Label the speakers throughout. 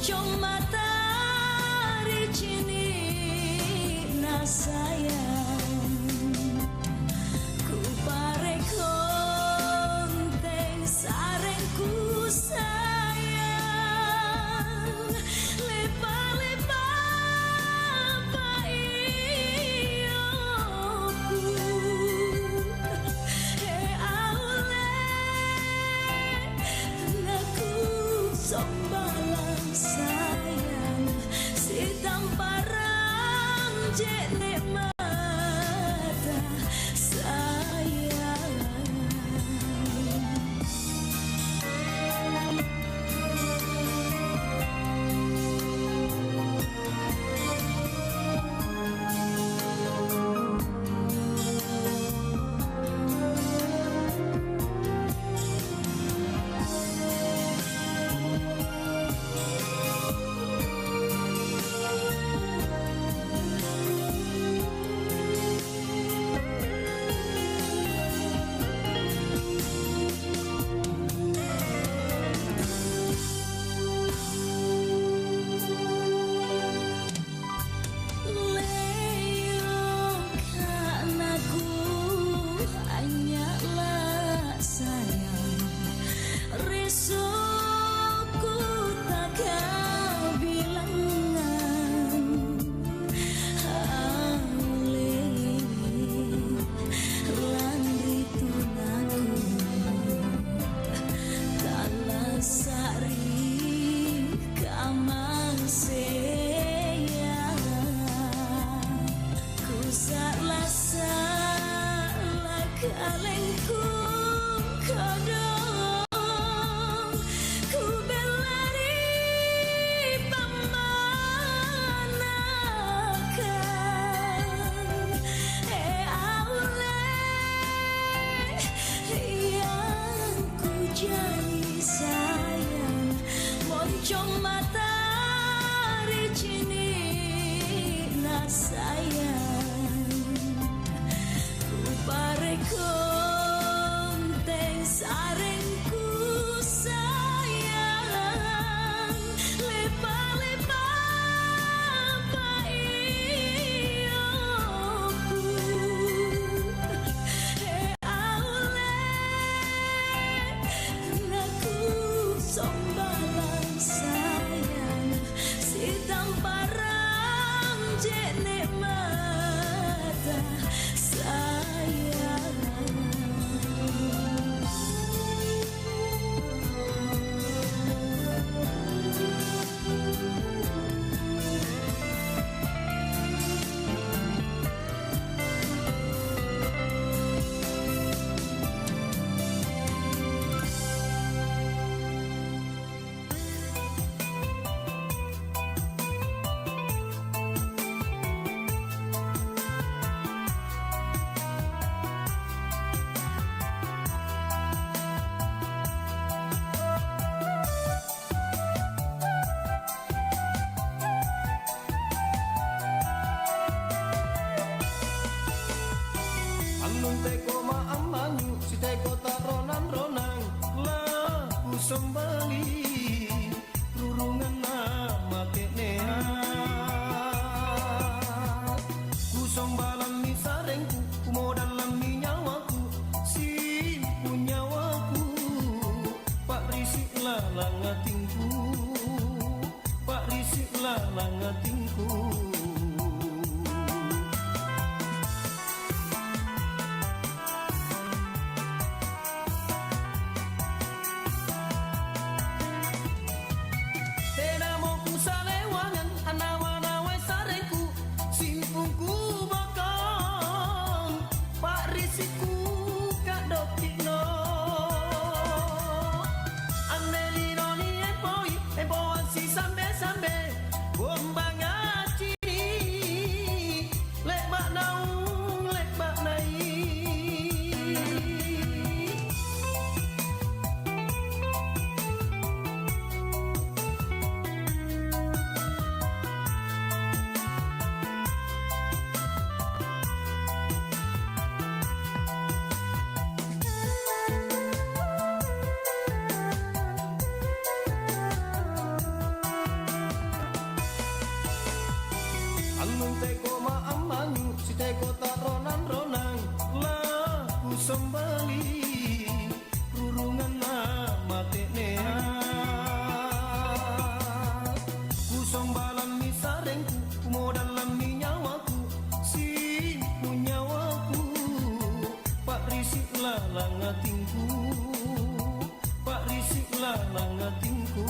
Speaker 1: moncong matahari cini na sayang ku pare konteng sarengku sayang lepa-lepa pa iyoku sombalang sayang si tamparang jene mata sayang. Kalengku kodong ku belari pamanakan aule yang ku jadi sayang moncong matahari cini na sayang ku pare konteng sarengku sayang lepa-lepa pa iyoku aule naku sombalang sayang si tamparang jene mata sayang.
Speaker 2: Anung teko maamanyu si teko taronan-ronang lah ku sembali rurungan nama kenea ku sombalan mi sarengku ku modalan mi nyawaku si punyawaku pak risik lalangatingku pak risik lalangatingku.
Speaker 1: Sambe-sambe bomba ngacini
Speaker 2: Anung teko maamanyu si teko tak ronan-ronan lah ku sembali rurungan mate nea ku sombalan mi sarengku ku modalan mi nyawaku si punyawaku pak risik lalang atingku pak risik lalang atingku.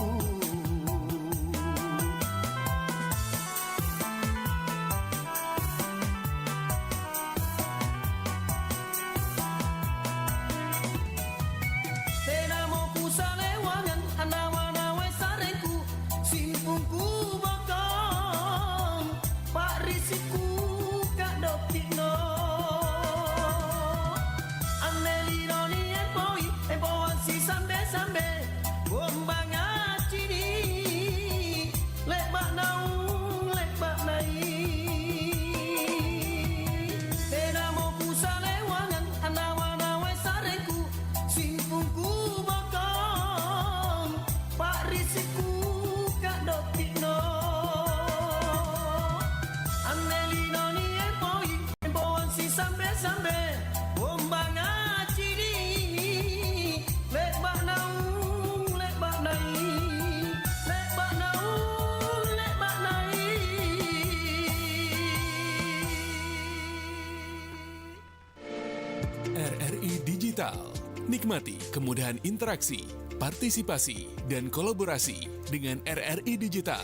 Speaker 3: RRI Digital. Nikmati kemudahan interaksi, partisipasi, dan kolaborasi dengan RRI Digital.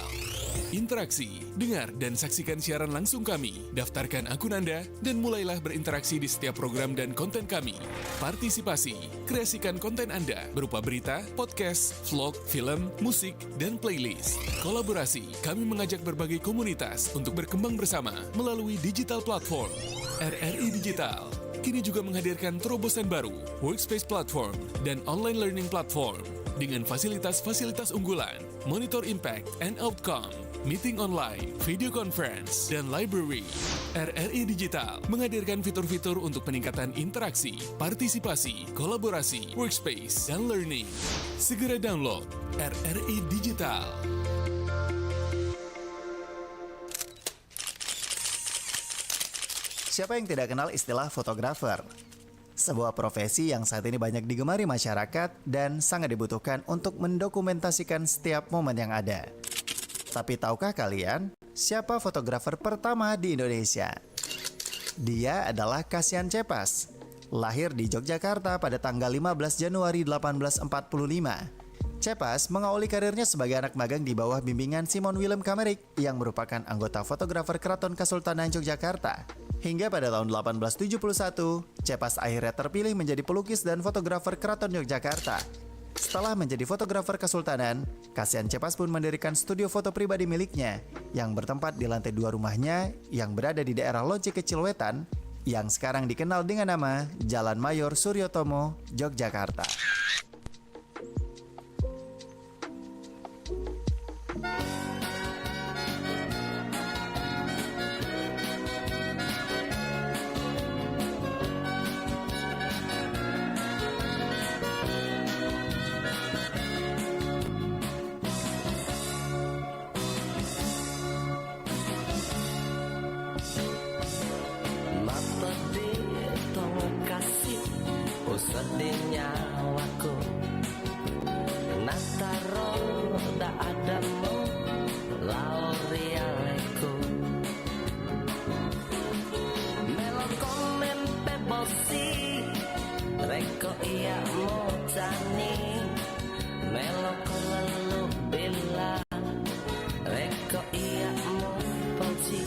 Speaker 3: Interaksi, dengar dan saksikan siaran langsung kami. Daftarkan akun Anda dan mulailah berinteraksi di setiap program dan konten kami. Partisipasi, kreasikan konten Anda berupa berita, podcast, vlog, film, musik, dan playlist. Kolaborasi, kami mengajak berbagai komunitas untuk berkembang bersama melalui digital platform. RRI Digital kini juga menghadirkan terobosan baru, workspace platform, dan online learning platform dengan fasilitas-fasilitas unggulan, monitor impact and outcome, meeting online, video conference, dan library. RRI Digital menghadirkan fitur-fitur untuk peningkatan interaksi, partisipasi, kolaborasi, workspace, dan learning. Segera download RRI Digital.
Speaker 4: Siapa yang tidak kenal istilah fotografer? Sebuah profesi yang saat ini banyak digemari masyarakat dan sangat dibutuhkan untuk mendokumentasikan setiap momen yang ada. Tapi tahukah kalian siapa fotografer pertama di Indonesia? Dia adalah Kasian Cepas. Lahir di Yogyakarta pada tanggal 15 Januari 1845. Cepas mengawali karirnya sebagai anak magang di bawah bimbingan Simon Willem Kamerik yang merupakan anggota fotografer Keraton Kasultanan Yogyakarta. Hingga pada tahun 1871, Cepas akhirnya terpilih menjadi pelukis dan fotografer Keraton Yogyakarta. Setelah menjadi fotografer Kesultanan, Kasian Cepas pun mendirikan studio foto pribadi miliknya yang bertempat di lantai 2 rumahnya yang berada di daerah Loji Kecil Wetan yang sekarang dikenal dengan nama Jalan Mayor Suryotomo, Yogyakarta.
Speaker 5: Sedihnya waku Nataro da adamu Laurialeku Melo komen pebosi Reko iya mocani Melo kolelu bila Reko iya mopoci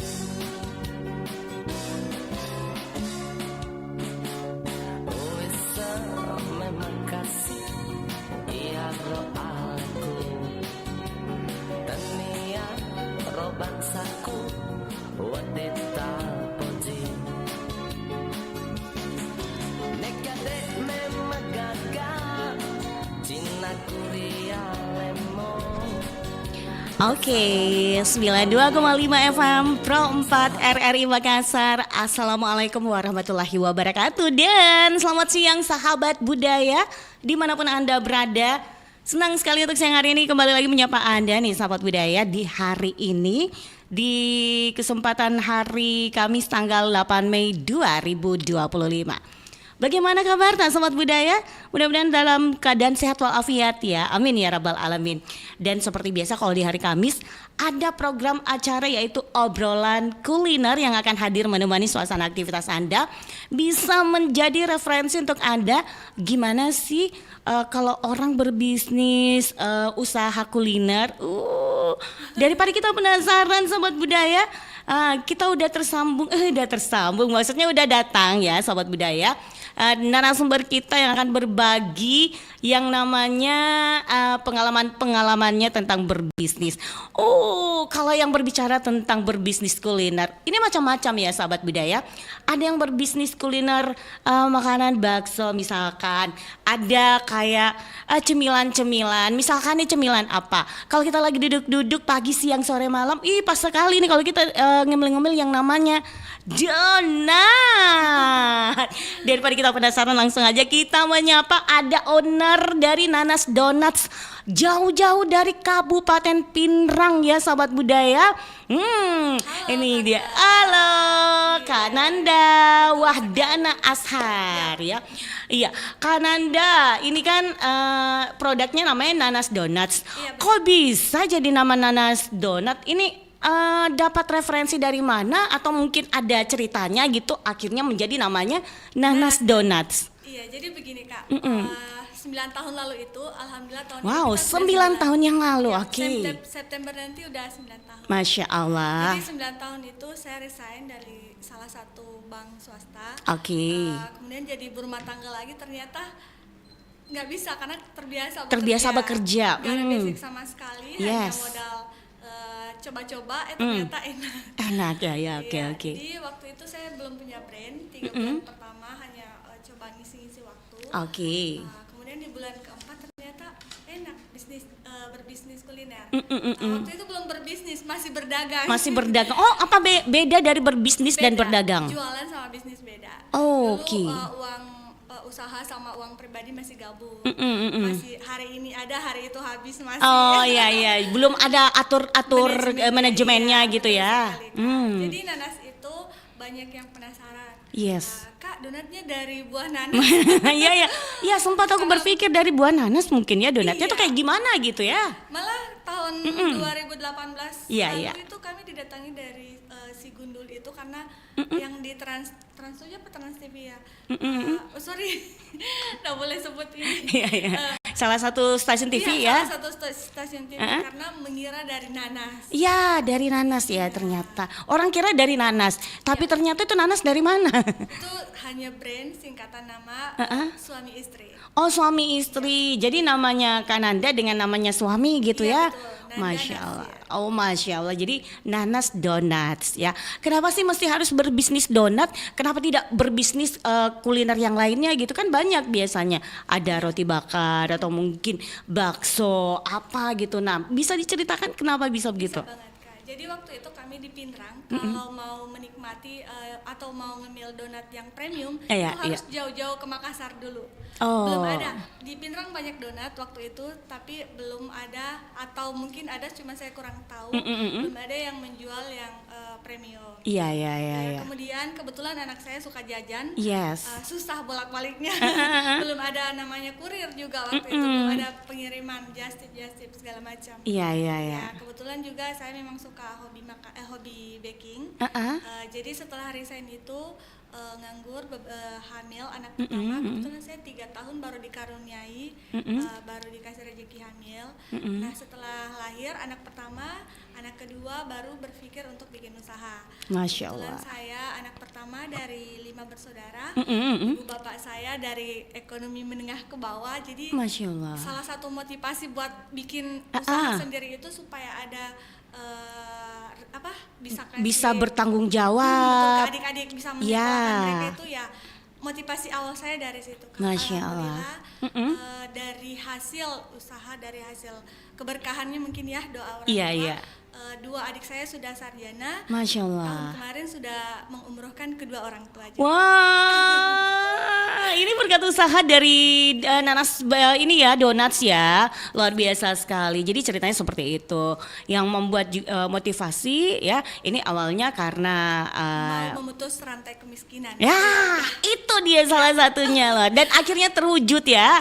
Speaker 5: bangsaku wadita poji nekade memagaga Cina Kuria lemo.
Speaker 6: Oke, 92,5 FM Pro 4 RRI Makassar. Assalamualaikum warahmatullahi wabarakatuh. Dan selamat siang sahabat budaya dimanapun Anda berada. Senang sekali untuk siang hari ini kembali lagi menyapa Anda nih sahabat budaya di hari ini, di kesempatan hari Kamis tanggal 8 Mei 2025. Bagaimana kabar sahabat budaya? Mudah-mudahan dalam keadaan sehat walafiat ya. Amin ya rabbal alamin. Dan seperti biasa kalau di hari Kamis ada program acara yaitu obrolan kuliner yang akan hadir menemani suasana aktivitas Anda. Bisa menjadi referensi untuk Anda gimana sih kalau orang berbisnis usaha kuliner. Daripada kita penasaran sahabat budaya, kita udah tersambung maksudnya udah datang ya sahabat budaya. Narasumber kita yang akan berbagi yang namanya pengalamannya tentang berbisnis. Kalau yang berbicara tentang berbisnis kuliner, ini macam-macam ya sahabat budaya. Ada yang berbisnis kuliner makanan bakso misalkan, ada kayak cemilan-cemilan. Misalkan nih cemilan apa? Kalau kita lagi duduk-duduk pagi, siang, sore, malam, pas sekali nih kalau kita ngemil-ngemil yang namanya donat. Daripada kita penasaran, langsung aja kita menyapa ada owner dari Nanas Donuts jauh-jauh dari Kabupaten Pinrang ya sahabat budaya. Ini dia. Halo Kak Nanda Wahdana Ashar ya. Iya, Kak Nanda, ini kan produknya namanya Nanas Donuts. Kok bisa jadi nama Nanas Donut? Ini dapat referensi dari mana atau mungkin ada ceritanya gitu akhirnya menjadi namanya Nanas Donuts?
Speaker 1: Iya, jadi begini Kak. 9 tahun lalu itu alhamdulillah tahun
Speaker 6: Wow,
Speaker 1: ini kita
Speaker 6: 9 tahun yang lalu.
Speaker 1: Ya,
Speaker 6: Oke.
Speaker 1: September nanti udah 9 tahun.
Speaker 6: Masya Allah.
Speaker 1: Jadi 9 tahun itu saya resign dari salah satu bank swasta.
Speaker 6: Oke.
Speaker 1: Kemudian jadi berumah tangga lagi, ternyata nggak bisa karena
Speaker 6: Terbiasa bekerja.
Speaker 1: Gak ada basic sama sekali, hanya
Speaker 6: Yes.
Speaker 1: modal coba-coba, ternyata enak.
Speaker 6: Enak ya,
Speaker 1: Iya,
Speaker 6: oke.
Speaker 1: Jadi waktu itu saya belum punya brand, 3 bulan pertama hanya coba ngisi-ngisi waktu.
Speaker 6: Oke.
Speaker 1: Kemudian di bulan keempat ternyata enak berbisnis kuliner. Waktu itu belum berbisnis, masih berdagang.
Speaker 6: Masih berdagang. Oh, apa beda dari berbisnis dan berdagang?
Speaker 1: Jualan sama bisnis beda.
Speaker 6: Oh,
Speaker 1: Dulu
Speaker 6: oke.
Speaker 1: uang usaha sama uang pribadi masih gabung. Masih hari ini ada, hari itu habis masih.
Speaker 6: Oh iya, belum ada atur manajemennya
Speaker 1: iya,
Speaker 6: gitu
Speaker 1: betul
Speaker 6: ya.
Speaker 1: sekali, Kak. Jadi nanas itu banyak yang penasaran.
Speaker 6: Yes.
Speaker 1: Kak, donatnya dari buah nanas.
Speaker 6: Iya, sempat aku berpikir dari buah nanas mungkin ya donatnya
Speaker 1: Iya.
Speaker 6: tuh kayak gimana gitu ya.
Speaker 1: Malah tahun 2018
Speaker 6: Iya,
Speaker 1: lalu
Speaker 6: iya.
Speaker 1: itu kami didatangi dari si Gundul itu karena yang di Trans 7 apa Trans TV ya. Sorry, nggak boleh sebut ini.
Speaker 6: Iya. Salah satu stasiun TV ya.
Speaker 1: Salah satu stasiun TV karena mengira dari nanas.
Speaker 6: Iya, dari nanas ya ternyata. Orang kira dari nanas, tapi ternyata itu nanas dari mana?
Speaker 1: Itu hanya brand singkatan nama suami istri.
Speaker 6: Oh, suami istri. Jadi namanya Kananda dengan namanya suami gitu
Speaker 1: Iya,
Speaker 6: ya.
Speaker 1: betul.
Speaker 6: Masya
Speaker 1: Nanas,
Speaker 6: Allah. Oh, Masya Allah. Jadi Nanas Donuts ya. Kenapa sih mesti harus berbisnis donat? Kenapa tidak berbisnis kuliner yang lainnya gitu kan banyak biasanya. Ada roti bakar atau mungkin bakso apa gitu. Nah, bisa diceritakan kenapa bisa begitu?
Speaker 1: Bisa banget Kak. Jadi waktu itu kami di Pinrang kalau mau menikmati atau mau ngemil donat yang premium
Speaker 6: Iya,
Speaker 1: itu harus jauh-jauh ke Makassar dulu.
Speaker 6: Oh.
Speaker 1: Belum ada. Di Pinrang banyak donat waktu itu tapi belum ada atau mungkin ada cuma saya kurang tahu. Belum ada yang menjual yang premium.
Speaker 6: Iya.
Speaker 1: Kemudian kebetulan anak saya suka jajan.
Speaker 6: Yes.
Speaker 1: Susah bolak-baliknya. Belum ada namanya kurir juga waktu itu, belum ada pengiriman just tip segala macam.
Speaker 6: Iya.
Speaker 1: Ya, kebetulan juga saya memang suka hobi baking. Jadi setelah resign itu nganggur, hamil anak pertama. Kebetulan saya 3 tahun baru dikaruniai, baru dikasih rezeki hamil. Nah setelah lahir anak pertama, anak kedua baru berpikir untuk bikin usaha.
Speaker 6: Masya
Speaker 1: Kebetulan
Speaker 6: Allah.
Speaker 1: saya anak pertama dari 5 bersaudara. Ibu bapak saya dari ekonomi menengah ke bawah. Jadi
Speaker 6: Masya Allah.
Speaker 1: salah satu motivasi buat bikin usaha sendiri itu supaya ada
Speaker 6: Bisa bertanggung
Speaker 1: betul,
Speaker 6: jawab.
Speaker 1: ke adik-adik bisa
Speaker 6: Ya.
Speaker 1: menyekolahkan mereka itu ya. Motivasi awal saya dari situ.
Speaker 6: Masya Allah.
Speaker 1: Alhamdulillah, dari hasil usaha, dari hasil keberkahannya mungkin ya, doa orang
Speaker 6: Iya,
Speaker 1: tua,
Speaker 6: iya.
Speaker 1: dua adik saya sudah sarjana.
Speaker 6: Masya
Speaker 1: Tahun
Speaker 6: Allah.
Speaker 1: kemarin sudah mengumrohkan kedua orang tua juga.
Speaker 6: Wah, ini berkat usaha dari Nanas ini ya, Donuts ya, luar biasa sekali. Jadi ceritanya seperti itu, yang membuat motivasi ya. Ini awalnya karena
Speaker 1: Mau memutus rantai kemiskinan.
Speaker 6: ya itu dia salah satunya loh. Dan akhirnya terwujud ya.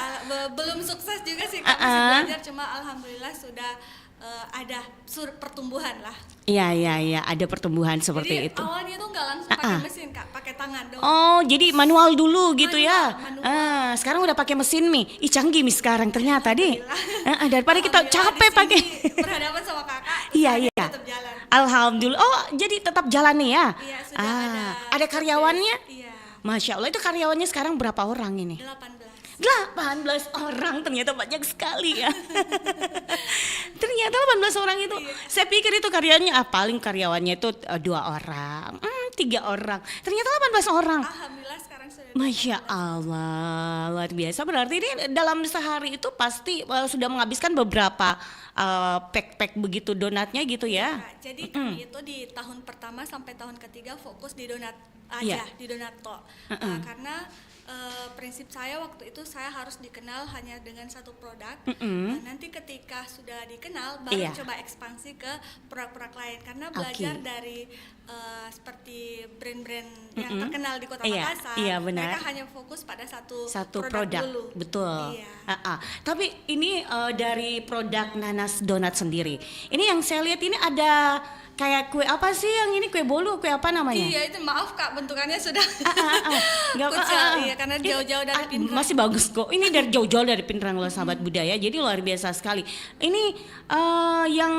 Speaker 1: Belum sukses juga sih Kak, masih belajar, cuma alhamdulillah sudah ada pertumbuhan lah.
Speaker 6: Iya, ada pertumbuhan seperti
Speaker 1: Jadi
Speaker 6: itu.
Speaker 1: awalnya tuh nggak langsung pakai mesin Kak, pakai tangan doang.
Speaker 6: Oh, jadi manual dulu gitu ya.
Speaker 1: Manual.
Speaker 6: Sekarang udah pakai mesin Mi. Ih, canggih Mi sekarang ternyata deh. Daripada kita
Speaker 1: Alhamdulillah
Speaker 6: capek
Speaker 1: di
Speaker 6: pakai.
Speaker 1: sini berhadapan sama kakak.
Speaker 6: Iya,
Speaker 1: usahanya
Speaker 6: iya.
Speaker 1: Tetap jalan.
Speaker 6: Alhamdulillah. Oh, jadi tetap jalan nih ya.
Speaker 1: Iya, sudah
Speaker 6: ada karyawannya?
Speaker 1: Iya.
Speaker 6: Masya Allah, itu karyawannya sekarang berapa orang ini?
Speaker 1: 18.
Speaker 6: 18 orang, ternyata banyak sekali ya. Ternyata 18 orang itu. Saya pikir itu karyanya paling karyawannya itu 2 orang, 3 orang. Ternyata 18 orang.
Speaker 1: Alhamdulillah sekarang sudah.
Speaker 6: Masya Allah, luar biasa. Berarti ini dalam sehari itu pasti sudah menghabiskan beberapa pack-pack begitu donatnya gitu ya.
Speaker 1: Kak, jadi kami itu di tahun pertama sampai tahun ketiga fokus di donat aja,
Speaker 6: Iya.
Speaker 1: di donat tok. Karena prinsip saya waktu itu saya harus dikenal hanya dengan satu produk. Nanti ketika sudah dikenal baru
Speaker 6: Iya.
Speaker 1: coba ekspansi ke produk-produk lain, karena belajar
Speaker 6: Oke.
Speaker 1: dari seperti brand-brand yang terkenal di Kota
Speaker 6: Iya,
Speaker 1: Makassar.
Speaker 6: iya, benar.
Speaker 1: Mereka hanya fokus pada satu
Speaker 6: produk
Speaker 1: dulu.
Speaker 6: betul.
Speaker 1: Iya.
Speaker 6: Tapi ini dari produk Nanas Donat sendiri. Ini yang saya lihat ini ada kayak kue apa sih yang ini, kue bolu, kue apa namanya?
Speaker 1: Iya itu, maaf Kak, bentukannya sudah
Speaker 6: Nggak
Speaker 1: kucel,
Speaker 6: apa-apa.
Speaker 1: iya, karena jauh-jauh dari Pindrang.
Speaker 6: Masih bagus kok. Ini dari jauh-jauh dari Pindrang loh sahabat budaya. Jadi luar biasa sekali. Ini yang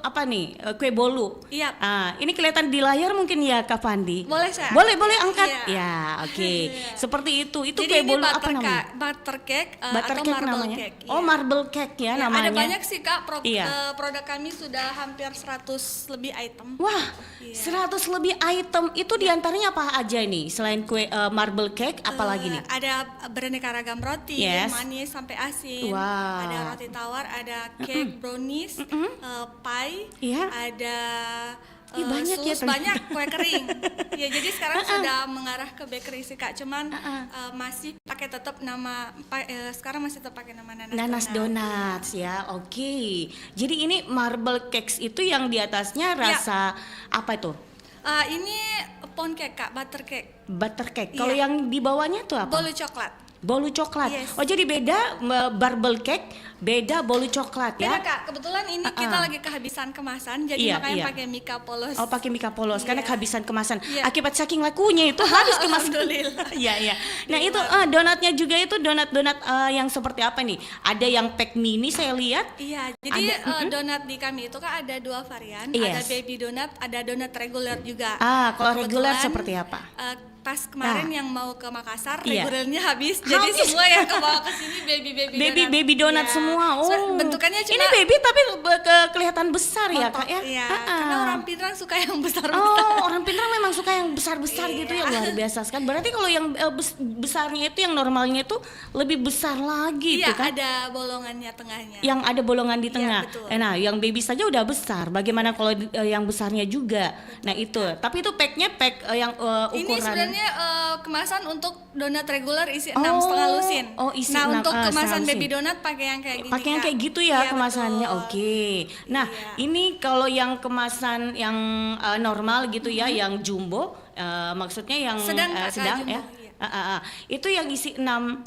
Speaker 6: apa nih? Kue bolu.
Speaker 1: Iya.
Speaker 6: Ini kelihatan di layar mungkin ya Kak Fandi.
Speaker 1: Boleh saya?
Speaker 6: Boleh angkat.
Speaker 1: Iya.
Speaker 6: Ya, oke. Seperti itu. Itu
Speaker 1: Jadi
Speaker 6: kue
Speaker 1: ini
Speaker 6: bolu apa namanya?
Speaker 1: butter cake
Speaker 6: Butter
Speaker 1: atau
Speaker 6: cake
Speaker 1: marble
Speaker 6: namanya.
Speaker 1: cake.
Speaker 6: Oh,
Speaker 1: iya.
Speaker 6: marble cake ya,
Speaker 1: Ya,
Speaker 6: namanya.
Speaker 1: ada banyak sih Kak,
Speaker 6: Iya.
Speaker 1: produk kami sudah hampir 100 lebih item.
Speaker 6: Wah,
Speaker 1: Iya.
Speaker 6: 100 lebih item. Itu diantaranya apa aja nih? Selain kue marble cake, apa lagi nih?
Speaker 1: Ada beraneka ragam roti,
Speaker 6: Yes.
Speaker 1: manis sampai asin.
Speaker 6: Wow.
Speaker 1: Ada roti tawar, ada cake, brownies, pie,
Speaker 6: Iya.
Speaker 1: ada
Speaker 6: Ih, banyak ya
Speaker 1: sus,
Speaker 6: ternyata.
Speaker 1: banyak kue kering. Ya jadi sekarang sudah mengarah ke bakery sih Kak. Cuman masih pakai tetap nama sekarang masih tetap pakai nama
Speaker 6: Nanas Donuts ya, oke. Jadi ini marble cakes itu yang di atasnya rasa apa itu?
Speaker 1: Ini pound cake Kak, butter cake,
Speaker 6: Butter cake. Kalau
Speaker 1: Iya.
Speaker 6: yang di bawahnya tuh apa?
Speaker 1: bolu coklat.
Speaker 6: Bolu coklat.
Speaker 1: Yes.
Speaker 6: Oh, jadi beda marble cake, beda bolu coklat
Speaker 1: Beda
Speaker 6: ya.
Speaker 1: Kak, kebetulan ini kita lagi kehabisan kemasan, jadi
Speaker 6: Iya,
Speaker 1: makanya
Speaker 6: iya.
Speaker 1: pakai Mika polos.
Speaker 6: Oh, pakai Mika polos karena
Speaker 1: Iya.
Speaker 6: kehabisan kemasan.
Speaker 1: Iya.
Speaker 6: Akibat saking lakunya itu habis kemasan.
Speaker 1: Alhamdulillah.
Speaker 6: Iya. Nah, itu donatnya juga itu donat-donat yang seperti apa nih? Ada yang pack mini saya lihat.
Speaker 1: Iya, jadi
Speaker 6: Ada,
Speaker 1: donat di kami itu kan ada 2 varian,
Speaker 6: Yes.
Speaker 1: ada baby donat, ada donat reguler juga.
Speaker 6: Kalau reguler
Speaker 1: Kebetulan,
Speaker 6: seperti apa?
Speaker 1: Pas kemarin yang mau ke Makassar,
Speaker 6: Iya.
Speaker 1: regulernya habis, jadi
Speaker 6: Habis.
Speaker 1: semua yang kebawa ke sini baby
Speaker 6: donat
Speaker 1: Iya.
Speaker 6: semua. Oh.
Speaker 1: Bentukannya cuma
Speaker 6: ini baby tapi kelihatan besar ya, Kak ya?
Speaker 1: Iya,
Speaker 6: Ah, ah.
Speaker 1: karena orang Pindrang suka yang besar-besar.
Speaker 6: Oh, orang Pindrang memang suka yang besar-besar gitu ya,
Speaker 1: Iya.
Speaker 6: luar biasa sekali. Berarti kalau yang besarnya itu, yang normalnya itu lebih besar lagi
Speaker 1: Iya,
Speaker 6: itu kan?
Speaker 1: ada bolongannya tengahnya.
Speaker 6: Yang ada bolongan di
Speaker 1: Iya,
Speaker 6: tengah.
Speaker 1: betul.
Speaker 6: Nah, yang baby saja udah besar. Bagaimana kalau yang besarnya juga? Nah, itu. Tapi itu packnya yang
Speaker 1: Ini
Speaker 6: ukuran.
Speaker 1: sebenarnya kemasan untuk donat reguler isi
Speaker 6: Oh,
Speaker 1: 6,5 lusin.
Speaker 6: oh, isi
Speaker 1: nah,
Speaker 6: 6,
Speaker 1: untuk kemasan
Speaker 6: 6,5
Speaker 1: baby
Speaker 6: lusin.
Speaker 1: donat pakai yang kayak gini.
Speaker 6: Pakai yang
Speaker 1: Kak.
Speaker 6: kayak gitu ya
Speaker 1: Iya,
Speaker 6: kemasannya.
Speaker 1: betul.
Speaker 6: Oke. Nah,
Speaker 1: Iya.
Speaker 6: ini kalau yang kemasan yang normal gitu ya, yang jumbo, maksudnya yang
Speaker 1: Sedang, Kak,
Speaker 6: sedang
Speaker 1: jumbo,
Speaker 6: ya.
Speaker 1: iya.
Speaker 6: Itu yang isi 6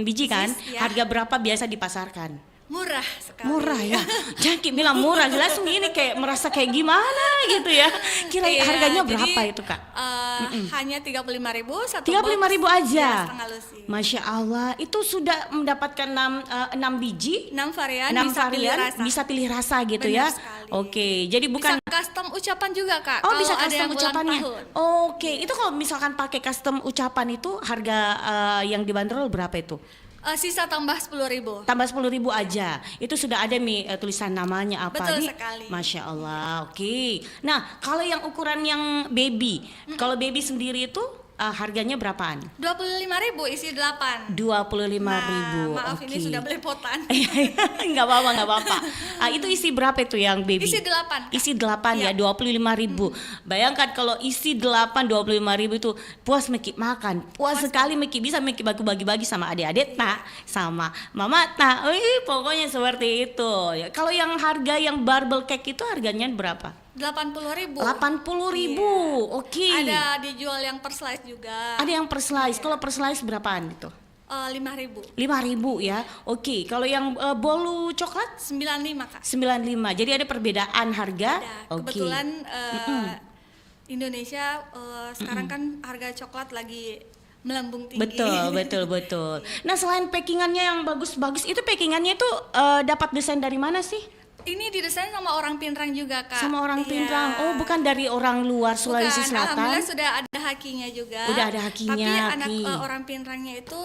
Speaker 6: biji kan?
Speaker 1: Pieces, ya.
Speaker 6: Harga berapa biasa dipasarkan?
Speaker 1: Murah sekali.
Speaker 6: Murah ya. Jangan bilang murah, jelas ini kayak merasa kayak gimana gitu ya. Kira
Speaker 1: Iya,
Speaker 6: harganya
Speaker 1: jadi,
Speaker 6: berapa itu, Kak?
Speaker 1: Hanya 35.000 satu
Speaker 6: 35.000
Speaker 1: box,
Speaker 6: aja.
Speaker 1: ya, setengah lusin.
Speaker 6: Masya Allah, itu sudah mendapatkan 6 biji.
Speaker 1: 6 varian,
Speaker 6: 6
Speaker 1: bisa pilih
Speaker 6: varian,
Speaker 1: rasa.
Speaker 6: bisa pilih rasa gitu
Speaker 1: Benar
Speaker 6: ya.
Speaker 1: sekali.
Speaker 6: Oke, jadi bukan
Speaker 1: Bisa custom ucapan juga Kak.
Speaker 6: Oh,
Speaker 1: kalau
Speaker 6: bisa
Speaker 1: ada
Speaker 6: custom
Speaker 1: yang ulang
Speaker 6: ucapannya.
Speaker 1: tahun.
Speaker 6: Oke, itu kalau misalkan pakai custom ucapan itu harga yang dibanderol berapa itu?
Speaker 1: Sisa tambah 10.000.
Speaker 6: Tambah 10.000 aja. Itu sudah ada tulisan namanya apa
Speaker 1: Betul
Speaker 6: nih?
Speaker 1: sekali.
Speaker 6: Masya Allah. Oke. Nah, kalau yang ukuran yang baby, kalau baby sendiri itu harganya berapaan?
Speaker 1: 25.000 isi 8.
Speaker 6: 25.000.
Speaker 1: Maaf ini sudah belepotan.
Speaker 6: Nggak apa-apa. Itu isi berapa itu yang baby?
Speaker 1: Isi 8.
Speaker 6: Isi 8 ya, 25.000. Bayangkan kalau isi 8 25.000 itu puas Meki makan. Puas sekali Meki, bisa Meki bagi-bagi sama adik-adik tak, sama mama tak. Pokoknya seperti itu. Ya, kalau yang harga yang barbel cake itu harganya berapa?
Speaker 1: 80.000.
Speaker 6: 80.000. Oke.
Speaker 1: Ada dijual yang per slice juga.
Speaker 6: Ada yang per slice. Kalau per slice berapaan itu?
Speaker 1: 5.000.
Speaker 6: 5.000 ya. Oke. Kalau yang bolu coklat?
Speaker 1: 95 Kak.
Speaker 6: 95. Jadi ada perbedaan harga.
Speaker 1: Ada.
Speaker 6: Oke.
Speaker 1: Kebetulan Indonesia sekarang kan harga coklat lagi melambung tinggi.
Speaker 6: Betul. Nah, selain packingannya yang bagus-bagus, itu packingannya itu dapat desain dari mana sih?
Speaker 1: Ini didesain sama orang Pinrang juga Kak.
Speaker 6: Sama orang
Speaker 1: Iya.
Speaker 6: Pinrang. Oh, bukan dari orang luar Sulawesi
Speaker 1: Bukan,
Speaker 6: Selatan.
Speaker 1: Alhamdulillah sudah ada hakinya juga.
Speaker 6: Udah ada hakinya,
Speaker 1: Tapi anak
Speaker 6: haki.
Speaker 1: orang Pinrangnya itu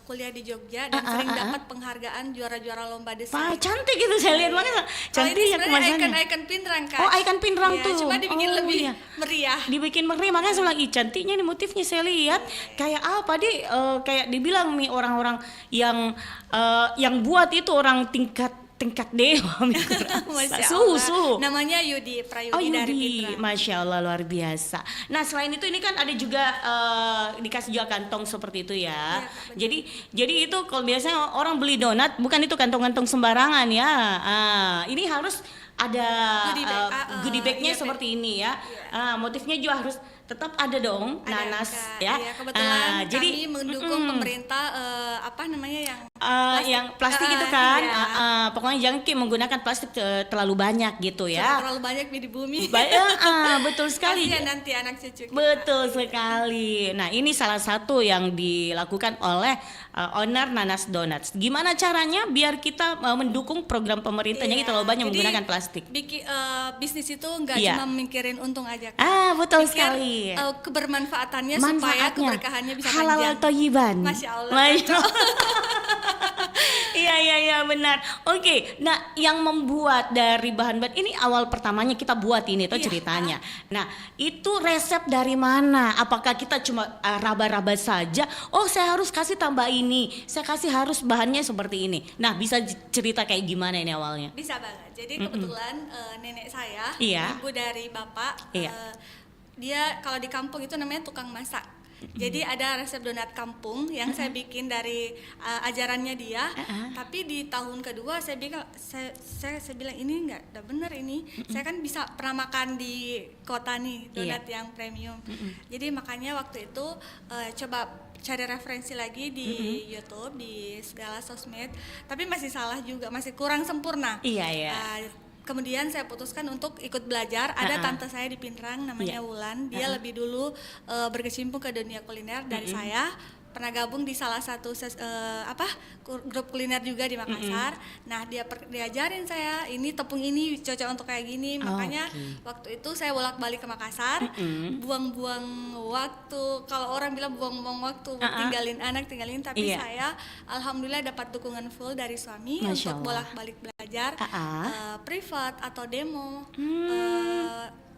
Speaker 1: kuliah di Jogja dan sering dapat penghargaan juara-juara lomba
Speaker 6: Pak,
Speaker 1: desain.
Speaker 6: cantik itu saya lihat makanya
Speaker 1: Kalau
Speaker 6: cantik
Speaker 1: ini
Speaker 6: ya
Speaker 1: sebenarnya
Speaker 6: kemasannya.
Speaker 1: ikon Pinrang Kak.
Speaker 6: Oh, ikon Pinrang
Speaker 1: Iya,
Speaker 6: tuh.
Speaker 1: Cuma dibikin
Speaker 6: Oh,
Speaker 1: lebih
Speaker 6: iya.
Speaker 1: meriah.
Speaker 6: Dibikin meriah, makanya saya bilang, ih cantiknya nih motifnya saya lihat kayak apa kayak dibilang nih orang-orang yang buat itu orang tingkat dewa.
Speaker 1: Masya
Speaker 6: Suhu.
Speaker 1: Allah. Namanya Yudi Prayudi
Speaker 6: Oh
Speaker 1: dari
Speaker 6: Yudi,
Speaker 1: Pinrang.
Speaker 6: Masya Allah luar biasa. Nah selain itu ini kan ada juga dikasih juga kantong seperti itu ya.
Speaker 1: Iya,
Speaker 6: Jadi itu kalau biasanya orang beli donat bukan itu kantong-kantong sembarangan ya. Ini harus ada
Speaker 1: Goodie bag.
Speaker 6: goodie bagnya
Speaker 1: Iya,
Speaker 6: seperti ini ya. Motifnya juga harus tetap ada dong,
Speaker 1: Ada,
Speaker 6: nanas
Speaker 1: Kak.
Speaker 6: ya.
Speaker 1: Iya, kebetulan
Speaker 6: Jadi
Speaker 1: kami mendukung pemerintah apa namanya
Speaker 6: yang plastik itu kan,
Speaker 1: iya.
Speaker 6: pokoknya jangan menggunakan plastik terlalu banyak gitu
Speaker 1: Sudah
Speaker 6: ya.
Speaker 1: terlalu banyak di bumi.
Speaker 6: Betul sekali.
Speaker 1: Kasihan nanti anak cucu kita.
Speaker 6: Betul sekali. Nah, ini salah satu yang dilakukan oleh owner Nanas Donuts. Gimana caranya biar kita mendukung program pemerintahnya
Speaker 1: Iya,
Speaker 6: terlalu banyak
Speaker 1: jadi
Speaker 6: menggunakan plastik?
Speaker 1: Bisnis itu nggak
Speaker 6: Iya.
Speaker 1: cuma mikirin untung aja Kak.
Speaker 6: Betul
Speaker 1: Pikir,
Speaker 6: sekali.
Speaker 1: kebermanfaatannya supaya keberkahannya bisa
Speaker 6: halal
Speaker 1: panjang.
Speaker 6: toyiban.
Speaker 1: Masya Allah.
Speaker 6: Iya benar. Oke, nah yang membuat dari bahan-bahan ini awal pertamanya kita buat ini tuh
Speaker 1: Iya.
Speaker 6: ceritanya. Nah itu resep dari mana? Apakah kita cuma raba-raba saja? Oh saya harus kasih tambah ini, saya kasih harus bahannya seperti ini. Nah bisa cerita kayak gimana ini awalnya?
Speaker 1: Bisa banget. Jadi kebetulan nenek saya,
Speaker 6: Iya.
Speaker 1: ibu dari bapak,
Speaker 6: Iya.
Speaker 1: dia kalau di kampung itu namanya tukang masak. Jadi ada resep donat kampung yang saya bikin dari ajarannya dia. Tapi di tahun kedua saya bilang saya bilang ini udah bener ini. Saya kan bisa pernah makan di kota nih donat yang premium. Jadi makanya waktu itu coba cari referensi lagi di YouTube, di segala sosmed. Tapi masih salah juga, masih kurang sempurna.
Speaker 6: Iya.
Speaker 1: Kemudian saya putuskan untuk ikut belajar. Ada tante saya di Pinrang namanya Wulan. Dia lebih dulu berkecimpung ke dunia kuliner dari saya. Pernah gabung di salah satu grup kuliner juga di Makassar. Nah, dia diajarin saya ini tepung ini cocok untuk kayak gini. Makanya waktu itu saya bolak-balik ke Makassar, buang-buang waktu. Kalau orang bilang buang-buang waktu, tinggalin anak, tapi saya alhamdulillah dapat dukungan full dari suami
Speaker 6: Masya
Speaker 1: untuk
Speaker 6: Allah.
Speaker 1: bolak-balik belajar privat atau demo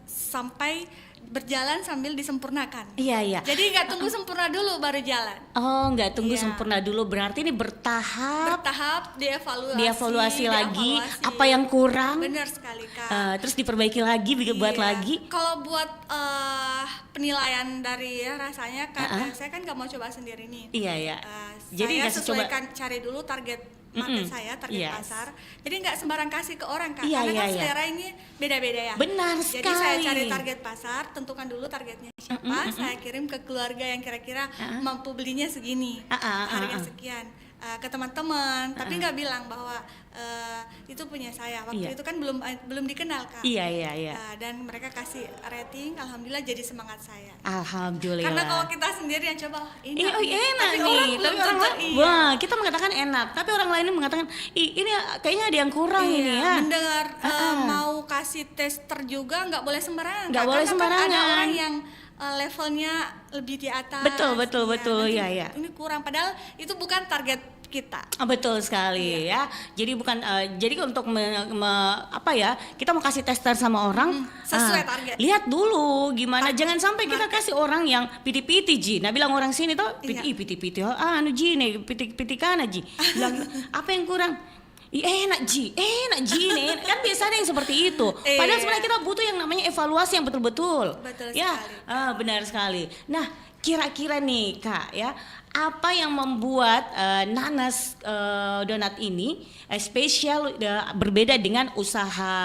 Speaker 1: sampai berjalan sambil disempurnakan.
Speaker 6: Iya.
Speaker 1: Jadi nggak tunggu sempurna dulu baru jalan.
Speaker 6: Oh, nggak tunggu
Speaker 1: Iya.
Speaker 6: sempurna dulu. Berarti ini bertahap dievaluasi lagi apa yang kurang.
Speaker 1: Benar sekali Kak.
Speaker 6: Terus diperbaiki lagi, buat
Speaker 1: Iya.
Speaker 6: lagi.
Speaker 1: Kalau buat penilaian dari rasanya kan saya kan nggak mau coba sendiri nih.
Speaker 6: Iya.
Speaker 1: Jadi saya
Speaker 6: ngasih coba.
Speaker 1: sesuaikan cari dulu target market saya, target
Speaker 6: Yes.
Speaker 1: pasar. Jadi nggak sembarang kasih ke orang Kak.
Speaker 6: Iya,
Speaker 1: Karena kan
Speaker 6: iya.
Speaker 1: selera ini beda-beda ya.
Speaker 6: Benar
Speaker 1: Jadi saya
Speaker 6: sekali.
Speaker 1: cari target pasar, tentukan dulu targetnya siapa, saya kirim ke keluarga yang kira-kira mampu belinya segini, harga sekian. Ke teman-teman, tapi nggak bilang bahwa itu punya saya. Waktu
Speaker 6: Iya.
Speaker 1: itu kan belum dikenal Kak.
Speaker 6: Iya.
Speaker 1: Dan mereka kasih rating, alhamdulillah jadi semangat saya.
Speaker 6: Alhamdulillah.
Speaker 1: Karena kalau kita sendiri yang coba, ini
Speaker 6: enak
Speaker 1: tapi
Speaker 6: nih,
Speaker 1: orang
Speaker 6: tapi
Speaker 1: belum
Speaker 6: orang
Speaker 1: tentu,
Speaker 6: lain, wah kita mengatakan enak, tapi orang lain mengatakan, ini kayaknya ada yang kurang ini ya.
Speaker 1: Mendengar mau kasih tester juga nggak boleh sembarangan.
Speaker 6: Nggak
Speaker 1: Kak.
Speaker 6: boleh
Speaker 1: Karena kan
Speaker 6: sembarangan.
Speaker 1: ada orang yang levelnya lebih di atas.
Speaker 6: Betul,
Speaker 1: nanti
Speaker 6: iya.
Speaker 1: Ini kurang, padahal itu bukan target kita.
Speaker 6: Betul sekali ya. Jadi bukan jadi untuk apa ya? Kita mau kasih tester sama orang
Speaker 1: sesuai target.
Speaker 6: Lihat dulu gimana. Jangan sampai kita kasih orang yang piti-piti ji. Nah bilang orang sini tuh piti-piti. Anu ji nih piti-piti kana ji. Bilang apa yang kurang? Enak ji nih kan biasanya yang seperti itu. Padahal sebenarnya kita butuh yang namanya evaluasi yang betul-betul.
Speaker 1: Betul
Speaker 6: ya,
Speaker 1: sekali.
Speaker 6: benar sekali. Nah kira-kira nih Kak ya, apa yang membuat Nanas Donat ini spesial berbeda dengan usaha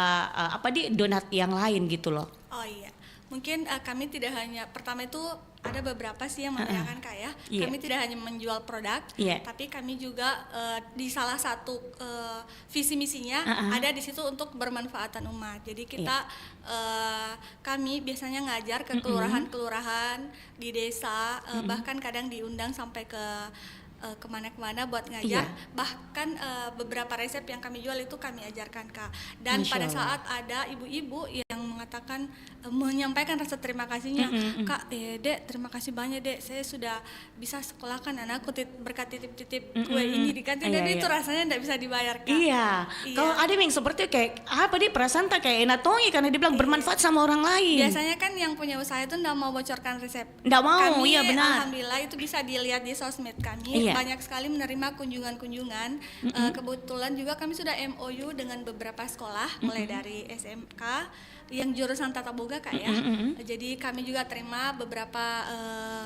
Speaker 6: donat yang lain gitu loh?
Speaker 1: Oh iya, mungkin kami tidak hanya pertama itu ada beberapa sih yang membedakan Kak ya.
Speaker 6: Iya.
Speaker 1: Kami tidak hanya menjual produk, tapi kami juga di salah satu visi misinya ada di situ untuk bermanfaatan umat. Jadi kita kami biasanya ngajar ke kelurahan-kelurahan di desa, bahkan kadang diundang sampai ke kemana-kemana buat ngajar. Bahkan beberapa resep yang kami jual itu kami ajarkan Kak. Dan
Speaker 6: Masya
Speaker 1: pada
Speaker 6: Allah.
Speaker 1: saat ada ibu-ibu yang mengatakan menyampaikan rasa terima kasihnya, Kak, Dek, terima kasih banyak Dek, saya sudah bisa sekolahkan anakku berkat titip-titip kue ini di kantin. Dan itu rasanya tidak bisa dibayar Kak.
Speaker 6: Iya. Kalau ada yang seperti kayak apa dia perasaan tak kayak enak tongi karena dia bilang bermanfaat sama orang lain.
Speaker 1: Biasanya kan yang punya usaha itu tidak mau bocorkan resep.
Speaker 6: Nggak mau,
Speaker 1: kami,
Speaker 6: iya benar.
Speaker 1: Alhamdulillah itu bisa dilihat di sosmed kami.
Speaker 6: Iya.
Speaker 1: Banyak sekali menerima kunjungan-kunjungan. Kebetulan juga kami sudah MOU dengan beberapa sekolah, mulai dari SMK yang jurusan Tata Boga Kak ya. Jadi kami juga terima beberapa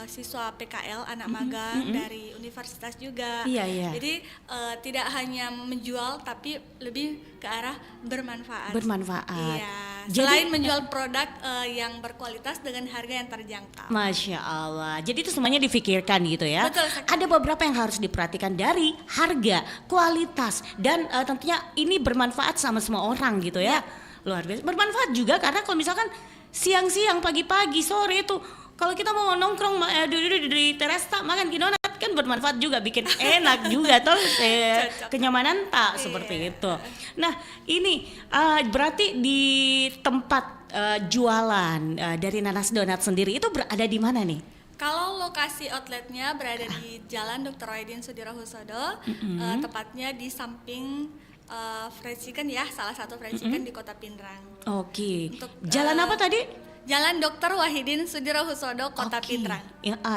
Speaker 1: siswa PKL anak magang dari universitas juga.
Speaker 6: Iya.
Speaker 1: Jadi tidak hanya menjual tapi lebih ke arah bermanfaat. Iya.
Speaker 6: Jadi-
Speaker 1: Selain menjual produk yang berkualitas dengan harga yang terjangkau.
Speaker 6: Masya Allah. Jadi itu semuanya difikirkan gitu ya.
Speaker 1: Betul sekali.
Speaker 6: Ada beberapa yang harus diperhatikan dari harga, kualitas, dan tentunya ini bermanfaat sama semua orang gitu ya. Luar biasa. Bermanfaat juga karena kalau misalkan siang-siang, pagi-pagi, sore itu kalau kita mau nongkrong di teras tak makan donat kan bermanfaat juga, bikin enak juga toh kenyamanan tak seperti itu. Nah ini berarti di tempat jualan dari Nanas Donat sendiri itu berada di mana nih?
Speaker 1: Kalau lokasi outletnya berada di Jalan Dr. Wahidin Sudirohusodo, tepatnya di samping fried chicken ya, salah satu fried chicken di Kota Pindrang.
Speaker 6: Oke.
Speaker 1: Untuk,
Speaker 6: Jalan apa tadi?
Speaker 1: Jalan Dr. Wahidin Sudirohusodo, Kota
Speaker 6: Oke.
Speaker 1: Pindrang.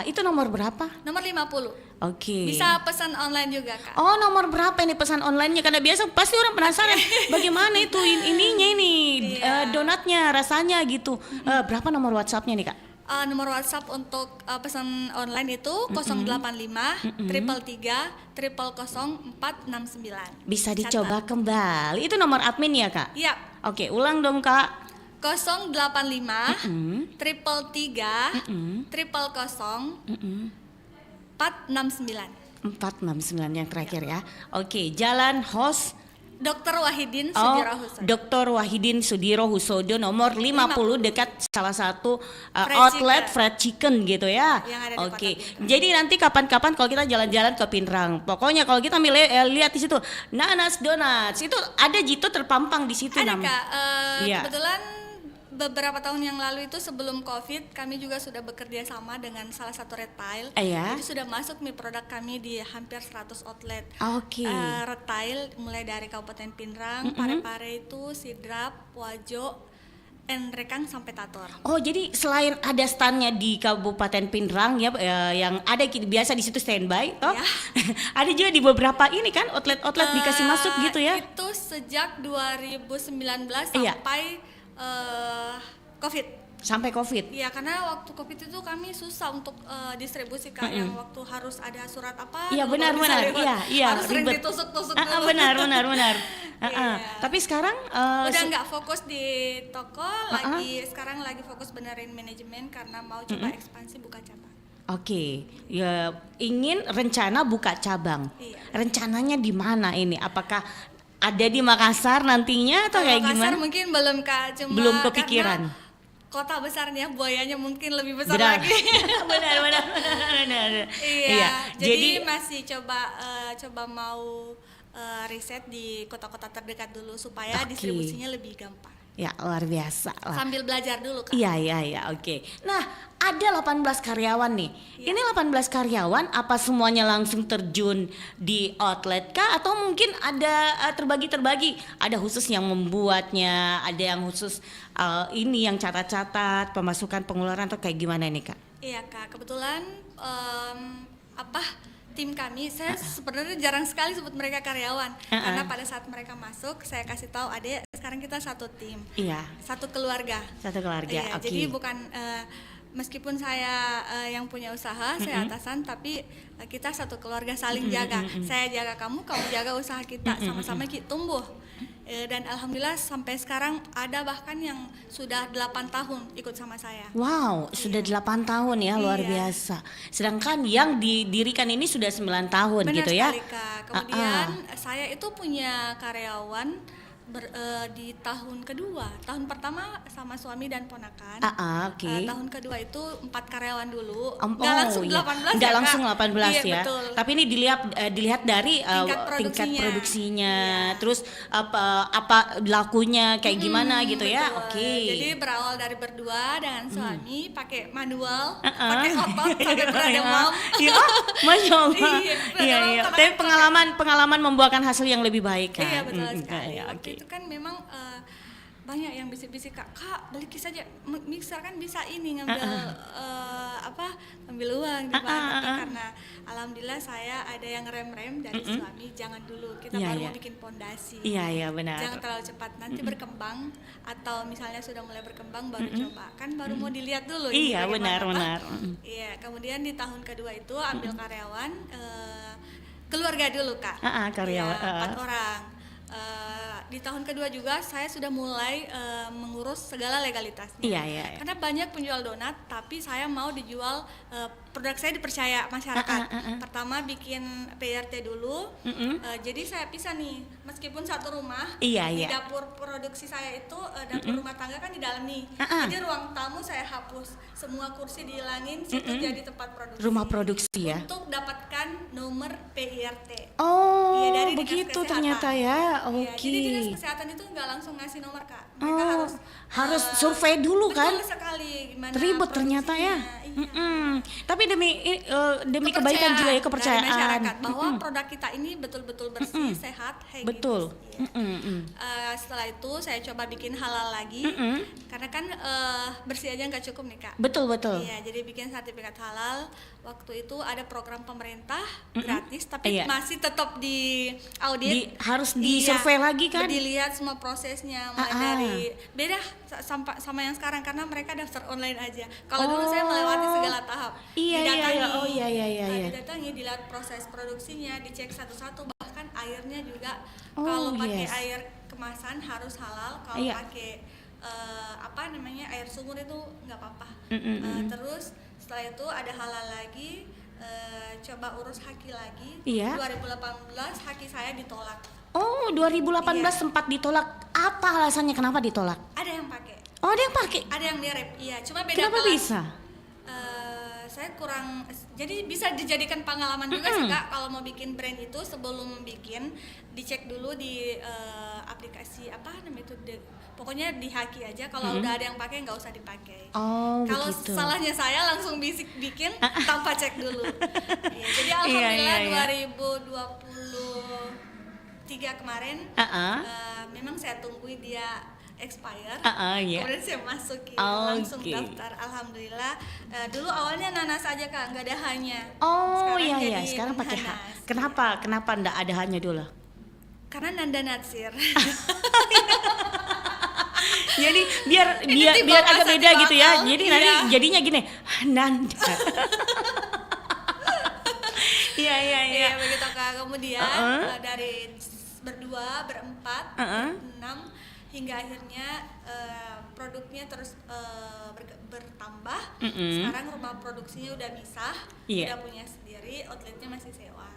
Speaker 6: Itu nomor berapa?
Speaker 1: Nomor 50.
Speaker 6: Oke.
Speaker 1: Bisa pesan online juga Kak.
Speaker 6: Oh, nomor berapa ini pesan online-nya? Karena biasa pasti orang penasaran bagaimana itu ininya ini donatnya, rasanya gitu. Berapa nomor WhatsApp-nya nih Kak?
Speaker 1: Nomor WhatsApp untuk pesan online itu 085 333 000 469.
Speaker 6: Bisa dicoba kembali. Itu nomor admin ya Kak?
Speaker 1: Iya.
Speaker 6: Oke, ulang dong Kak.
Speaker 1: 085 333 000 469.
Speaker 6: 469 yang terakhir ya. Oke, Jalan Hos
Speaker 1: Dr. Wahidin Sudirohusodo.
Speaker 6: Dr. Wahidin Sudirohusodo nomor 50 dekat salah satu
Speaker 1: Fried
Speaker 6: outlet
Speaker 1: chicken.
Speaker 6: fried chicken gitu ya.
Speaker 1: Yang ada di
Speaker 6: Oke.
Speaker 1: Kota Pindrang.
Speaker 6: Jadi nanti kapan-kapan kalau kita jalan-jalan ke Pindrang, pokoknya kalau kita lihat di situ Nanas Donuts itu ada jitu terpampang di situ
Speaker 1: Ada Kak,
Speaker 6: Iya.
Speaker 1: kebetulan beberapa tahun yang lalu itu sebelum COVID kami juga sudah bekerja sama dengan salah satu retail.
Speaker 6: Iya.
Speaker 1: Jadi sudah masuk nih produk kami di hampir 100 outlet.
Speaker 6: Oke.
Speaker 1: Retail mulai dari Kabupaten Pindrang, Parepare itu, Sidrap, Wajo, Enrekang sampai Tator.
Speaker 6: Oh, jadi selain ada standnya di Kabupaten Pindrang ya, yang ada biasa di situ standby, toh?
Speaker 1: Ya.
Speaker 6: Ada juga di beberapa ini kan outlet dikasih masuk gitu ya?
Speaker 1: Itu sejak 2019
Speaker 6: Iya.
Speaker 1: sampai COVID.
Speaker 6: Sampai COVID.
Speaker 1: Iya, karena waktu COVID itu kami susah untuk distribusi Kak, yang waktu harus ada surat apa.
Speaker 6: Iya,
Speaker 1: dulu
Speaker 6: benar,
Speaker 1: baru bisa
Speaker 6: benar.
Speaker 1: lewat.
Speaker 6: Iya,
Speaker 1: harus sering
Speaker 6: ribet.
Speaker 1: ditusuk-tusuk dulu.
Speaker 6: Benar.
Speaker 1: Iya.
Speaker 6: Tapi sekarang
Speaker 1: Udah nggak fokus di toko, sekarang lagi fokus benerin manajemen karena mau coba ekspansi buka cabang.
Speaker 6: Oke, ya ingin rencana buka cabang.
Speaker 1: Iya.
Speaker 6: Rencananya di mana ini? Apakah ada di Makassar nantinya atau
Speaker 1: Kalau
Speaker 6: kayak
Speaker 1: Makassar
Speaker 6: gimana?
Speaker 1: mungkin belum Kak, cuma
Speaker 6: Belum kepikiran.
Speaker 1: karena kota besarnya buayanya mungkin lebih besar
Speaker 6: Benar.
Speaker 1: lagi.
Speaker 6: benar.
Speaker 1: Iya, jadi masih coba mau riset di kota-kota terdekat dulu supaya
Speaker 6: Oke.
Speaker 1: distribusinya lebih gampang.
Speaker 6: Ya, luar biasa lah.
Speaker 1: Sambil belajar dulu Kak.
Speaker 6: Iya, oke. Nah, ada 18 karyawan nih.
Speaker 1: Iya.
Speaker 6: Ini 18 karyawan, apa semuanya langsung terjun di outlet kah? Atau mungkin ada terbagi-terbagi? Ada khusus yang membuatnya, ada yang khusus ini yang catat-catat, pemasukan pengeluaran atau kayak gimana nih Kak?
Speaker 1: Iya Kak, kebetulan tim kami, saya sebenarnya jarang sekali sebut mereka karyawan, karena pada saat mereka masuk, saya kasih tahu adek, sekarang kita satu tim,
Speaker 6: Iya,
Speaker 1: satu keluarga.
Speaker 6: satu keluarga,
Speaker 1: Iya,
Speaker 6: oke.
Speaker 1: jadi bukan meskipun saya yang punya usaha, saya atasan, tapi kita satu keluarga saling jaga. Saya jaga kamu, kamu jaga usaha kita, sama-sama kita tumbuh. Dan alhamdulillah sampai sekarang ada bahkan yang sudah 8 tahun ikut sama saya.
Speaker 6: Wow, sudah 8 tahun ya, luar
Speaker 1: Iya.
Speaker 6: biasa. Sedangkan yang didirikan ini sudah 9 tahun
Speaker 1: Benar
Speaker 6: gitu ya.
Speaker 1: sekali Kak. Kemudian saya itu punya karyawan di tahun kedua. Tahun pertama sama suami dan ponakan.
Speaker 6: Oke.
Speaker 1: Tahun kedua itu 4 karyawan dulu.
Speaker 6: Oh,
Speaker 1: Nggak langsung
Speaker 6: iya.
Speaker 1: 18
Speaker 6: Nggak
Speaker 1: ya,
Speaker 6: langsung
Speaker 1: Kak?
Speaker 6: 18
Speaker 1: Iya,
Speaker 6: ya.
Speaker 1: betul.
Speaker 6: Tapi ini dilihat dari tingkat
Speaker 1: produksinya.
Speaker 6: produksinya,
Speaker 1: Iya.
Speaker 6: terus apa lakunya kayak gimana gitu ya.
Speaker 1: Betul.
Speaker 6: Oke.
Speaker 1: Jadi berawal dari berdua dengan suami pakai manual, pakai otot sampai pernah
Speaker 6: Iya.
Speaker 1: demam.
Speaker 6: Iya, Masya Allah.
Speaker 1: Iya,
Speaker 6: Iya.
Speaker 1: karena
Speaker 6: Tapi
Speaker 1: kan
Speaker 6: pengalaman membuahkan hasil yang lebih baik kan.
Speaker 1: Iya betul sekali.
Speaker 6: Iya,
Speaker 1: Waktu itu kan memang banyak yang bisik-bisik kak beli saja mixer kan bisa ini ngambil ngambil uang di bank. Tapi karena alhamdulillah saya ada yang rem dari suami, jangan dulu kita
Speaker 6: Iya,
Speaker 1: baru
Speaker 6: iya.
Speaker 1: mau bikin pondasi.
Speaker 6: Iya, benar.
Speaker 1: Jangan terlalu cepat, nanti berkembang atau misalnya sudah mulai berkembang baru coba, kan baru mau dilihat dulu. ini
Speaker 6: Iya,
Speaker 1: bagaimana,
Speaker 6: benar.
Speaker 1: Pak. Iya, kemudian di tahun kedua itu ambil karyawan keluarga dulu kak.
Speaker 6: Karyawan.
Speaker 1: Ya, 4 orang. Di tahun kedua juga saya sudah mulai mengurus segala legalitasnya.
Speaker 6: Iya.
Speaker 1: Karena banyak penjual donat, tapi saya mau dijual produk saya dipercaya masyarakat. Pertama bikin PRT dulu. Jadi saya pisah nih, meskipun satu rumah.
Speaker 6: Iya.
Speaker 1: Di dapur produksi saya itu dapur rumah tangga kan di dalam nih. Jadi ruang tamu saya hapus, semua kursi dihilangin, situ jadi tempat produksi.
Speaker 6: Rumah produksi ya.
Speaker 1: Untuk dapatkan nomor PIRT.
Speaker 6: Oh,
Speaker 1: Iya, dari Dinas
Speaker 6: begitu
Speaker 1: Kesehatan.
Speaker 6: ternyata ya. Oke.
Speaker 1: Iya, jadi dinas kesehatan itu nggak langsung ngasih nomor kak. Mereka
Speaker 6: harus survei dulu kan?
Speaker 1: Betul sekali. Gimana
Speaker 6: Ribet ternyata ya.
Speaker 1: produksinya. Iya.
Speaker 6: Tapi demi kebaikan juga ya,
Speaker 1: dari
Speaker 6: kepercayaan.
Speaker 1: masyarakat bahwa produk kita ini betul-betul bersih, sehat, higienis.
Speaker 6: Betul.
Speaker 1: Iya. Setelah itu saya coba bikin halal lagi, karena kan bersih aja nggak cukup nih kak.
Speaker 6: Betul.
Speaker 1: Iya, jadi bikin sertifikat halal. Waktu itu ada program pemerintah gratis, tapi
Speaker 6: Iya.
Speaker 1: masih tetap di audit.
Speaker 6: Harus disurvey lagi kan?
Speaker 1: Dilihat semua prosesnya, mulai dari beda sama yang sekarang karena mereka daftar online aja. Kalau dulu saya melewati segala tahap.
Speaker 6: Iya.
Speaker 1: Didatangi.
Speaker 6: Oh iya.
Speaker 1: Didatangi, dilihat proses produksinya, dicek satu-satu, bahkan airnya juga.
Speaker 6: Oh,
Speaker 1: Kalau pakai
Speaker 6: yes.
Speaker 1: air kemasan harus halal, kalau
Speaker 6: Iya.
Speaker 1: pakai air sumur itu nggak apa-apa. Terus setelah itu ada halal lagi, coba urus haki lagi.
Speaker 6: Iya.
Speaker 1: 2018 haki saya ditolak.
Speaker 6: Oh, 2018
Speaker 1: Iya.
Speaker 6: sempat ditolak. Apa alasannya kenapa ditolak?
Speaker 1: Ada yang pakai,
Speaker 6: Oh, ada yang pakai.
Speaker 1: ada yang mirip. Iya, cuma beda
Speaker 6: Kenapa
Speaker 1: kelas.
Speaker 6: bisa?
Speaker 1: Saya kurang, jadi bisa dijadikan pengalaman juga sih kak. Kalau mau bikin brand itu sebelum bikin dicek dulu di aplikasi apa namanya itu, pokoknya di haki aja. Kalau udah ada yang pakai nggak usah dipakai.
Speaker 6: Oh,
Speaker 1: Kalau
Speaker 6: begitu.
Speaker 1: salahnya saya langsung bikin tanpa cek dulu. Iya, jadi alhamdulillah
Speaker 6: Iya.
Speaker 1: 2023 kemarin memang saya tungguin dia expire,
Speaker 6: Iya.
Speaker 1: kemudian saya masukin
Speaker 6: Oh,
Speaker 1: langsung
Speaker 6: oke.
Speaker 1: daftar. Alhamdulillah. Dulu awalnya nanas aja kak, nggak ada hanya.
Speaker 6: Oh,
Speaker 1: Sekarang
Speaker 6: iya.
Speaker 1: jadi
Speaker 6: Sekarang pakai H.
Speaker 1: nanas.
Speaker 6: Kenapa enggak ada hanya dulu?
Speaker 1: Karena Nanda Natsir.
Speaker 6: Jadi biar
Speaker 1: tiba
Speaker 6: agak
Speaker 1: bahasa
Speaker 6: beda gitu ya.
Speaker 1: akal.
Speaker 6: Jadi
Speaker 1: Iya.
Speaker 6: nanti jadinya gini, Nanda. Iya.
Speaker 1: Iya begitu kak. Kemudian dari berdua, berempat, enam, hingga akhirnya produknya terus bertambah. Sekarang rumah produksinya udah misah,
Speaker 6: Iya.
Speaker 1: udah punya sendiri, outletnya masih sewa.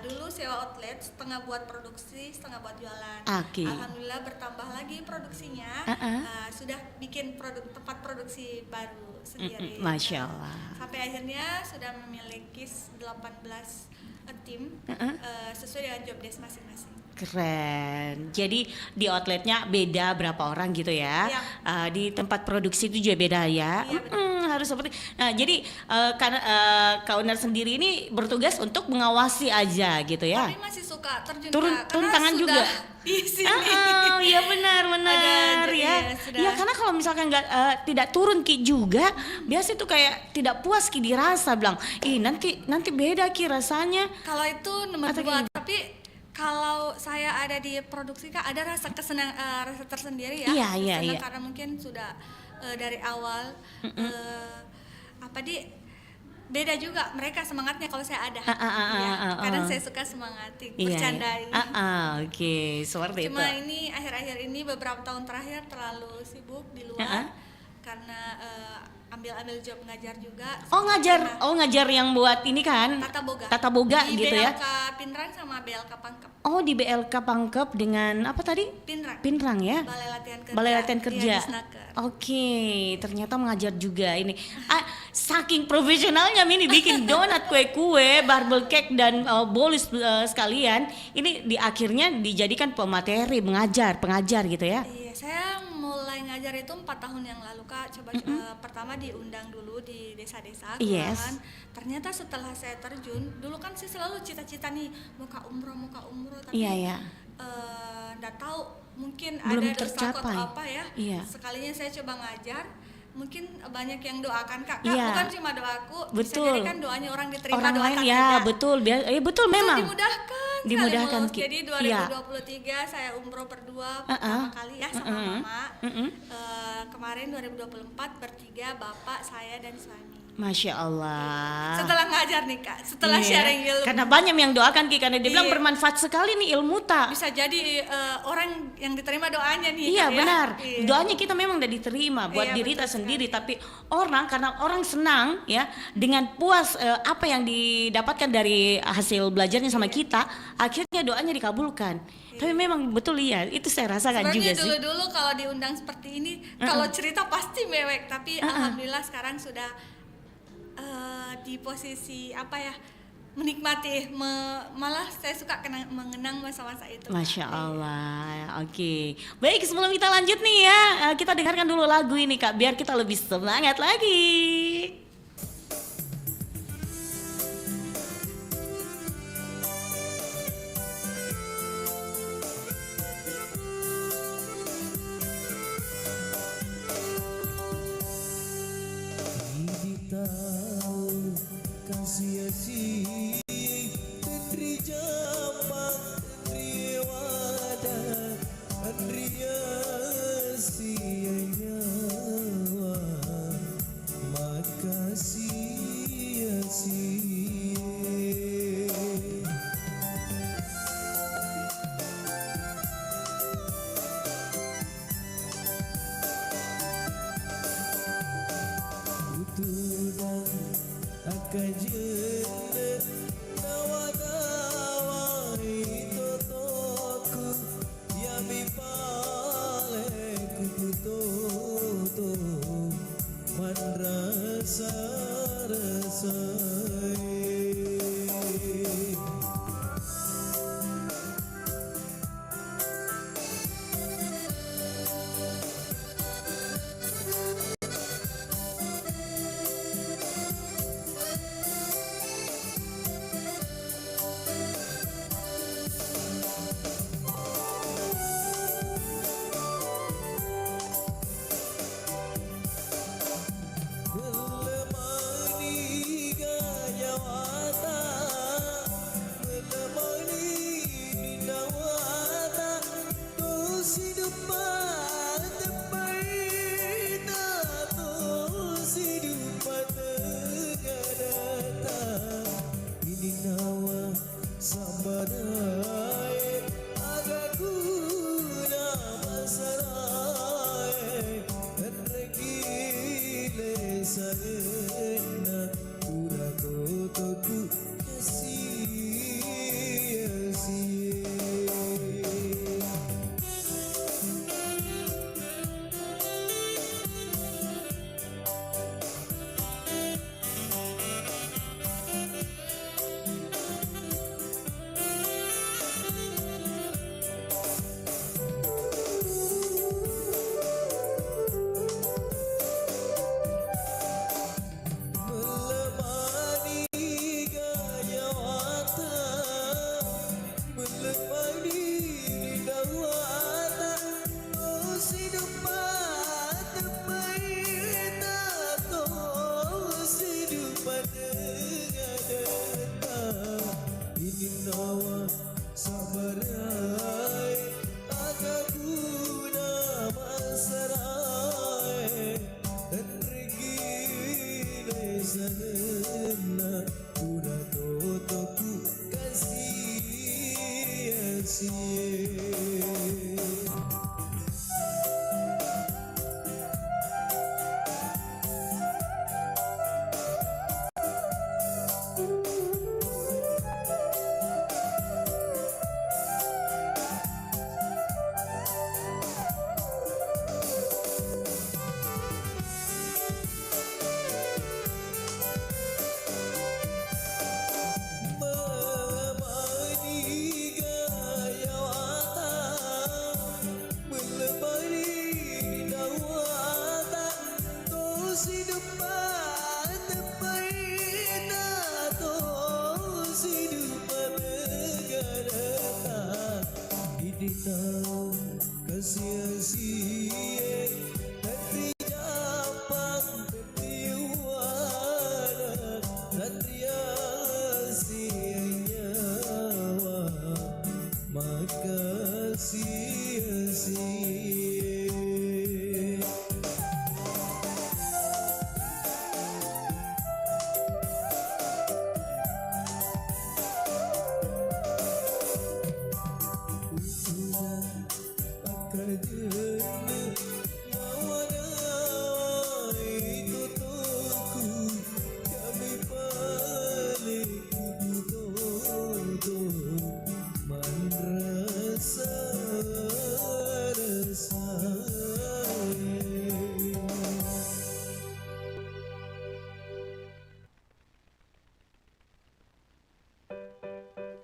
Speaker 1: Dulu sewa outlet, setengah buat produksi, setengah buat jualan.
Speaker 6: Oke.
Speaker 1: Alhamdulillah bertambah lagi produksinya. Sudah bikin tempat produksi baru sendiri.
Speaker 6: Masya Allah.
Speaker 1: Sampai akhirnya sudah memiliki 18 tim sesuai dengan job desk masing-masing.
Speaker 6: Keren. Jadi di outletnya beda berapa orang gitu ya?
Speaker 1: Iya.
Speaker 6: Di tempat produksi itu juga beda ya?
Speaker 1: Iya, betul.
Speaker 6: Harus seperti. Nah, jadi karena Kak Unar sendiri ini bertugas untuk mengawasi aja gitu ya?
Speaker 1: Tapi masih suka terjun
Speaker 6: Turun
Speaker 1: Kak,
Speaker 6: turun
Speaker 1: karena
Speaker 6: tangan
Speaker 1: sudah
Speaker 6: juga.
Speaker 1: di sini.
Speaker 6: Iya benar
Speaker 1: Ada,
Speaker 6: ya.
Speaker 1: iya, sudah.
Speaker 6: Ya karena kalau misalkan nggak tidak turun Ki juga, biasa itu kayak tidak puas Ki dirasa bilang, ih nanti beda Ki rasanya.
Speaker 1: Kalau itu nomor
Speaker 6: Atau
Speaker 1: 2,
Speaker 6: kayak-
Speaker 1: tapi kalau saya ada di produksi Kak, ada rasa rasa tersendiri ya.
Speaker 6: Iya, iya,
Speaker 1: Senang
Speaker 6: iya.
Speaker 1: karena mungkin sudah dari awal beda juga mereka semangatnya kalau saya ada. Iya, kadang saya suka semangati, bercandai.
Speaker 6: Oke, seperti
Speaker 1: Cuma
Speaker 6: itu.
Speaker 1: ini akhir-akhir ini beberapa tahun terakhir terlalu sibuk di luar karena ambil job ngajar juga.
Speaker 6: Oh ngajar yang buat ini kan?
Speaker 1: Tata Boga
Speaker 6: Di
Speaker 1: di
Speaker 6: gitu ya?
Speaker 1: BLK Pinrang sama BLK Pangkep.
Speaker 6: Oh di BLK Pangkep dengan apa tadi? Pinrang ya?
Speaker 1: Balai latihan kerja.
Speaker 6: Kerja.
Speaker 1: Iya, di Snaker.
Speaker 6: Oke, ternyata mengajar juga ini. Saking profesionalnya ini bikin donat, kue-kue, barbel cake dan bolus sekalian. Ini di akhirnya dijadikan pemateri pengajar gitu ya?
Speaker 1: Iya, saya mulai ngajar itu 4 tahun yang lalu Kak. Coba pertama diundang dulu di desa-desa
Speaker 6: Yes.
Speaker 1: kelurahan. Ternyata setelah saya terjun, dulu kan saya selalu cita-cita nih mau ke umroh, tapi
Speaker 6: Iya.
Speaker 1: nggak tahu mungkin
Speaker 6: Belum
Speaker 1: ada dosa
Speaker 6: tercapai.
Speaker 1: atau apa ya.
Speaker 6: Iya.
Speaker 1: Sekalinya saya coba ngajar, mungkin banyak yang doakan Kak.
Speaker 6: Iya.
Speaker 1: Bukan cuma doaku, bisa
Speaker 6: Betul.
Speaker 1: jadi kan doanya orang diterima,
Speaker 6: Orang lain
Speaker 1: doakan
Speaker 6: ya
Speaker 1: aja.
Speaker 6: betul, betul
Speaker 1: Itu
Speaker 6: memang.
Speaker 1: dimudahkan
Speaker 6: Ki.
Speaker 1: Jadi
Speaker 6: Iya.
Speaker 1: 2023 saya umroh berdua pertama kali ya sama mama. Kemarin 2024 bertiga, bapak, saya dan suami.
Speaker 6: Masya Allah.
Speaker 1: Setelah ngajar nih Kak, setelah
Speaker 6: Iya.
Speaker 1: sharing ilmu.
Speaker 6: Karena banyak yang doakan Ki, karena dia bilang
Speaker 1: Iya.
Speaker 6: bermanfaat sekali nih ilmu tak.
Speaker 1: Bisa jadi orang yang diterima doanya nih.
Speaker 6: Iya
Speaker 1: Kak, ya.
Speaker 6: benar.
Speaker 1: Iya.
Speaker 6: Doanya kita memang udah diterima buat
Speaker 1: Iya,
Speaker 6: diri kita
Speaker 1: betul
Speaker 6: sendiri, tapi karena orang senang ya dengan puas apa yang didapatkan dari hasil belajarnya sama kita, akhirnya doanya dikabulkan. Tapi memang betul ya, itu saya rasakan juga
Speaker 1: Sebenarnya
Speaker 6: sih.
Speaker 1: dulu-dulu kalau diundang seperti ini, kalau cerita pasti mewek, tapi alhamdulillah sekarang sudah di posisi menikmati, malah saya suka mengenang masa-masa itu.
Speaker 6: Masya Allah, oke. Baik, sebelum kita lanjut nih ya, kita dengarkan dulu lagu ini Kak, biar kita lebih semangat lagi.
Speaker 2: Ini tahu kasih Tendri Jamak, Tendri Wadah, Tendri Sia-sia makasih sia. Tuhan akan jene nawa-nawa itu toku yami pale kututo man rasa-rasa. Melemani gaya wata, melemani nina wata, tos hidup terbaik, tos hidup tergadata. Ini nawa sambadai, agak guna masarai, regile sana pura kotoku sia-sia.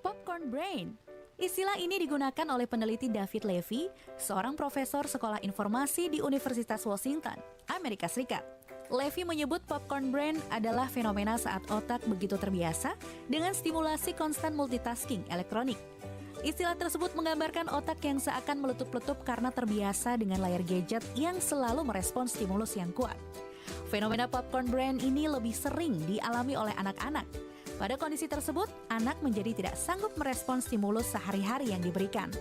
Speaker 7: Popcorn brain. Istilah ini digunakan oleh peneliti David Levy, seorang profesor sekolah informasi di Universitas Washington, Amerika Serikat. Levy menyebut popcorn brain adalah fenomena saat otak begitu terbiasa dengan stimulasi konstan multitasking elektronik. Istilah tersebut menggambarkan otak yang seakan meletup-letup karena terbiasa dengan layar gadget yang selalu merespons stimulus yang kuat. Fenomena popcorn brain ini lebih sering dialami oleh anak-anak. Pada kondisi tersebut, anak menjadi tidak sanggup merespons stimulus sehari-hari yang diberikan.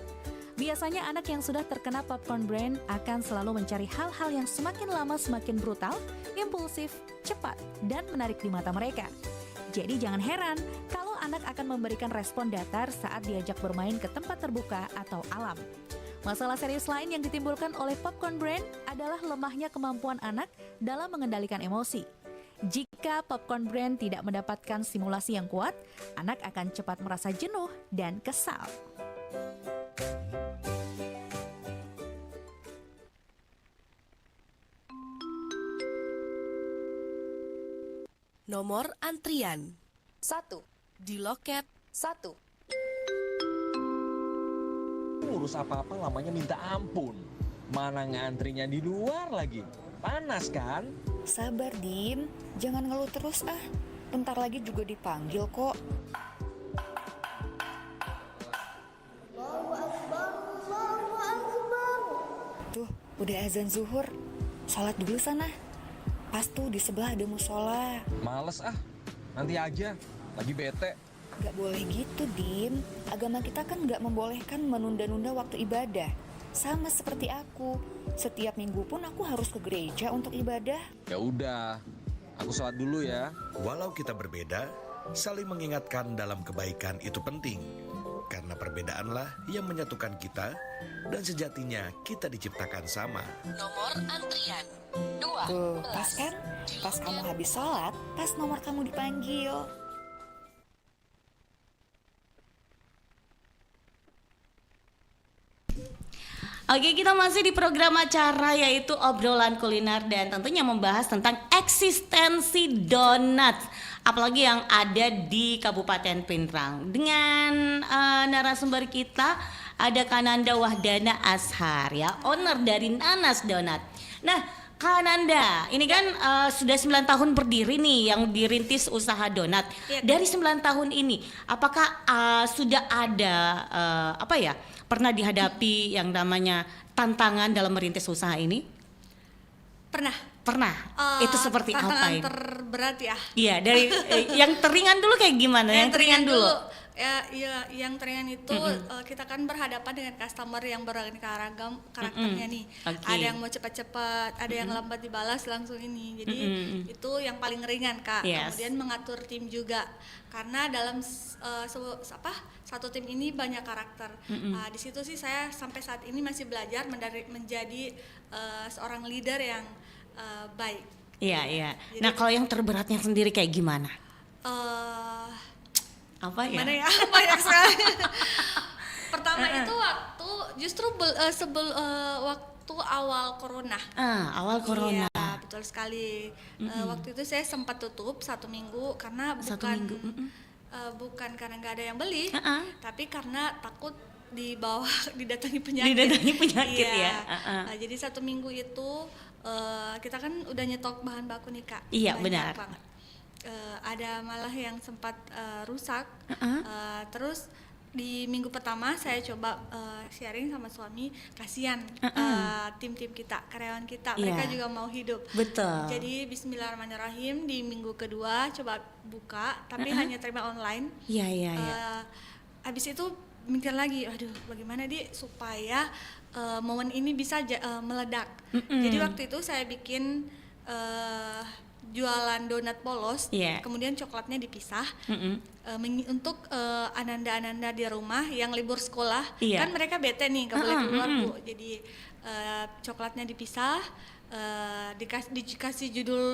Speaker 7: Biasanya anak yang sudah terkena popcorn brain akan selalu mencari hal-hal yang semakin lama semakin brutal, impulsif, cepat, dan menarik di mata mereka. Jadi jangan heran kalau anak akan memberikan respon datar saat diajak bermain ke tempat terbuka atau alam. Masalah serius lain yang ditimbulkan oleh popcorn brain adalah lemahnya kemampuan anak dalam mengendalikan emosi. Jika popcorn brain tidak mendapatkan stimulasi yang kuat, anak akan cepat merasa jenuh dan kesal.
Speaker 8: Nomor antrian
Speaker 9: 1.
Speaker 8: di loket
Speaker 9: 1.
Speaker 10: Urus apa-apa lamanya minta ampun. Mana ngantrinya di luar lagi. Panas kan?
Speaker 9: Sabar, Din. Jangan ngeluh terus ah. Bentar lagi juga dipanggil kok. Tuh, udah azan zuhur. Sholat dulu sana. Pas tuh di sebelah ada musola.
Speaker 10: Males ah. Nanti aja. Lagi bete.
Speaker 9: Gak boleh gitu, Din. Agama kita kan gak membolehkan menunda-nunda waktu ibadah. Sama seperti aku. Setiap minggu pun aku harus ke gereja untuk ibadah.
Speaker 10: Ya udah. Aku sholat dulu ya.
Speaker 11: Walau kita berbeda, saling mengingatkan dalam kebaikan itu penting. Karena perbedaanlah yang menyatukan kita, dan sejatinya kita diciptakan sama.
Speaker 8: Nomor antrian 2.
Speaker 9: Tuh, pas kan? Pas kamu habis sholat, pas nomor kamu dipanggil.
Speaker 6: Oke, kita masih di program acara yaitu obrolan kuliner dan tentunya membahas tentang eksistensi donat, apalagi yang ada di Kabupaten Pindrang. Dengan narasumber kita ada Kananda Wahdana Ashar ya, owner dari Nanas Donat. Nah, Kananda, ini kan sudah 9 tahun berdiri nih yang dirintis usaha donat.
Speaker 1: Iya.
Speaker 6: Dari 9 tahun ini, apakah sudah ada pernah dihadapi yang namanya tantangan dalam merintis usaha ini?
Speaker 1: Pernah.
Speaker 6: Itu seperti apa
Speaker 1: tantangan
Speaker 6: ini?
Speaker 1: terberat ya.
Speaker 6: Iya, dari yang teringan dulu kayak gimana? Yang teringan dulu.
Speaker 1: Ya, yang teringan itu kita kan berhadapan dengan customer yang beraneka ragam karakternya nih.
Speaker 6: Okay.
Speaker 1: Ada yang mau cepat-cepat, ada yang lambat dibalas langsung ini. Jadi itu yang paling ringan, Kak.
Speaker 6: Yes.
Speaker 1: Kemudian mengatur tim juga. Karena dalam satu tim ini banyak karakter. Di situ sih saya sampai saat ini masih belajar menjadi seorang leader yang baik.
Speaker 6: Iya. Nah, kalau yang terberatnya sendiri kayak gimana? Apa ya?
Speaker 1: Mana ya? Banyak sekali. Pertama itu waktu justru waktu awal corona.
Speaker 6: Awal corona.
Speaker 1: Iya, betul sekali. Waktu itu saya sempat tutup 1 minggu karena bukan karena nggak ada yang beli, tapi karena takut didatangi penyakit.
Speaker 6: Ya.
Speaker 1: Jadi 1 minggu itu kita kan udah nyetok bahan baku nih, Kak.
Speaker 6: Iya,
Speaker 1: Banyak
Speaker 6: benar.
Speaker 1: banget. Ada malah yang sempat rusak. Terus di minggu pertama saya coba sharing sama suami, kasihan tim-tim kita, karyawan kita, mereka juga mau hidup.
Speaker 6: Betul.
Speaker 1: Jadi bismillahirrahmanirrahim, di minggu kedua coba buka, tapi hanya terima online.
Speaker 6: Iya.
Speaker 1: Habis itu mikir lagi, aduh bagaimana supaya momen ini bisa meledak. Jadi waktu itu saya bikin jualan donat polos, kemudian coklatnya dipisah. Untuk ananda-ananda di rumah yang libur sekolah, kan mereka bete nih, nggak boleh keluar Bu. Jadi coklatnya dipisah, dikasih judul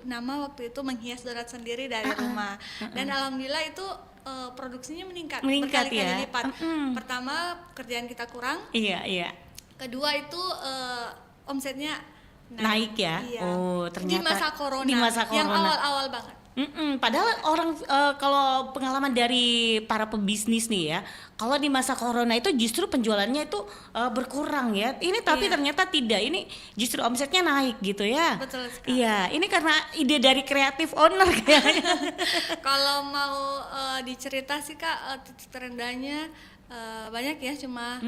Speaker 1: nama waktu itu menghias donat sendiri dari rumah. Dan alhamdulillah itu produksinya meningkat berkali-kali lipat. Pertama kerjaan kita kurang.
Speaker 6: Iya.
Speaker 1: Kedua itu omsetnya
Speaker 6: naik ya.
Speaker 1: Iya.
Speaker 6: Oh, ternyata
Speaker 1: di masa corona yang awal-awal banget.
Speaker 6: Padahal orang kalau pengalaman dari para pebisnis nih ya, kalau di masa corona itu justru penjualannya itu berkurang ya. Ini tapi ternyata tidak. Ini justru omsetnya naik gitu ya.
Speaker 1: Betul sekali.
Speaker 6: Iya, ini karena ide dari kreatif owner kayaknya.
Speaker 1: Kalau mau dicerita sih Kak, titik terendahnya banyak ya, cuma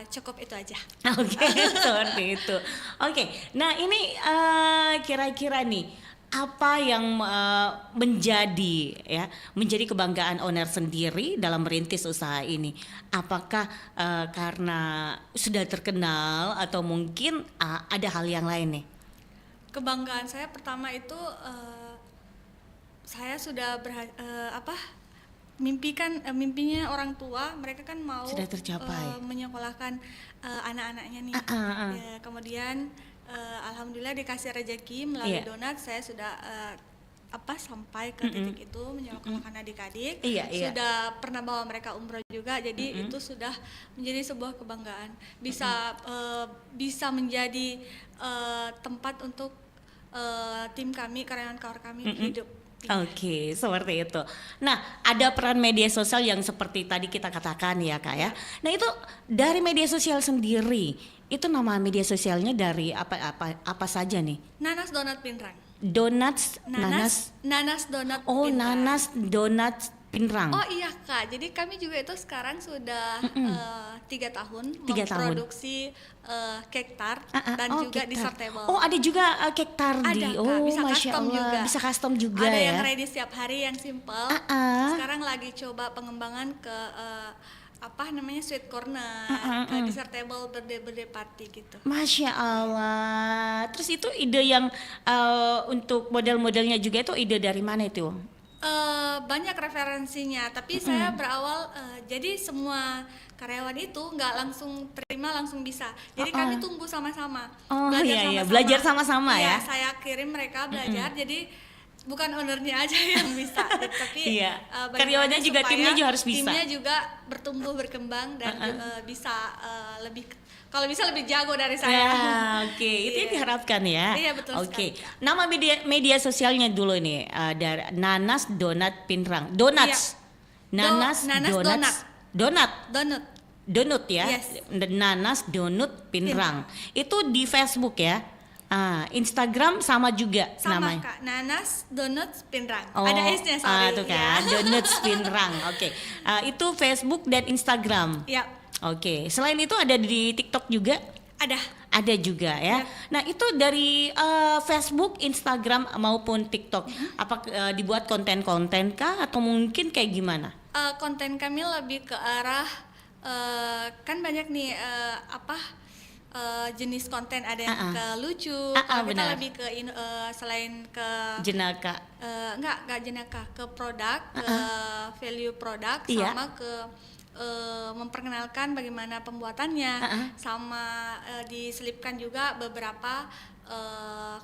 Speaker 1: cukup itu aja.
Speaker 6: Oke, seperti itu. Oke, nah ini kira-kira nih apa yang menjadi kebanggaan owner sendiri dalam merintis usaha ini? Apakah karena sudah terkenal atau mungkin ada hal yang lain nih?
Speaker 1: Kebanggaan saya pertama itu saya sudah mimpinya orang tua, mereka kan mau
Speaker 6: sudah tercapai
Speaker 1: menyekolahkan anak-anaknya nih. Ya, kemudian alhamdulillah dikasih rezeki melalui donat, saya sudah sampai ke titik itu menyekolahkan adik-adik. Sudah pernah bawa mereka umroh juga, jadi itu sudah menjadi sebuah kebanggaan. Bisa menjadi tempat untuk tim kami, karyawan kami hidup.
Speaker 6: Oke, seperti itu. Nah, ada peran media sosial yang seperti tadi kita katakan ya Kak ya. Nah itu dari media sosial sendiri, itu nama media sosialnya dari apa saja nih?
Speaker 1: Nanas Donat Pinrang.
Speaker 6: Nanas
Speaker 1: Donat
Speaker 6: Oh,
Speaker 1: Pinrang.
Speaker 6: Nanas Donat Pinrang.
Speaker 1: Oh iya Kak, jadi kami juga itu sekarang sudah 3 tahun
Speaker 6: 3
Speaker 1: memproduksi cake tart dan juga
Speaker 6: cake
Speaker 1: dessert
Speaker 6: tart.
Speaker 1: table.
Speaker 6: Oh ada juga cake tart
Speaker 1: Ada,
Speaker 6: di.
Speaker 1: Kak.
Speaker 6: Oh
Speaker 1: Bisa
Speaker 6: Masya
Speaker 1: custom
Speaker 6: Allah.
Speaker 1: juga.
Speaker 6: Bisa custom juga
Speaker 1: ada
Speaker 6: ya.
Speaker 1: yang ready setiap hari yang simple. Sekarang lagi coba pengembangan ke sweet corner, ke dessert table, birthday party gitu.
Speaker 6: Masya Allah. Terus itu ide yang untuk model-modelnya juga itu ide dari mana itu?
Speaker 1: Banyak referensinya, tapi saya berawal jadi semua karyawan itu nggak langsung terima langsung bisa. Jadi kami tunggu sama-sama.
Speaker 6: Belajar sama-sama ya.
Speaker 1: Saya kirim mereka belajar, jadi bukan ownernya aja yang bisa, tapi
Speaker 6: karyawannya juga, timnya juga harus bisa.
Speaker 1: Timnya juga bertumbuh berkembang dan bisa kalau bisa lebih jago dari saya.
Speaker 6: Itu yang diharapkan ya.
Speaker 1: Iya betul.
Speaker 6: Nama media sosialnya dulu nih dari Nanas Donat Pinrang. Donuts. Nanas Donut ya.
Speaker 1: Yes.
Speaker 6: Nanas Donut Pinrang. Itu di Facebook ya. Instagram sama juga namanya.
Speaker 1: Kak, Nanas Donuts Pinrang. Ada S-nya
Speaker 6: Tuh kan, Donuts Pinrang. Itu Facebook dan Instagram.
Speaker 1: Iya.
Speaker 6: Selain itu ada di TikTok juga? Ada juga ya. Nah itu dari Facebook, Instagram maupun TikTok. Apa dibuat konten-konten kah atau mungkin kayak gimana?
Speaker 1: Konten kami lebih ke arah kan banyak nih jenis konten, ada yang ke lucu. Kalau kita lebih ke selain ke
Speaker 6: jenaka.
Speaker 1: Enggak jenaka, ke produk, ke value produk, sama ke memperkenalkan bagaimana pembuatannya, sama diselipkan juga beberapa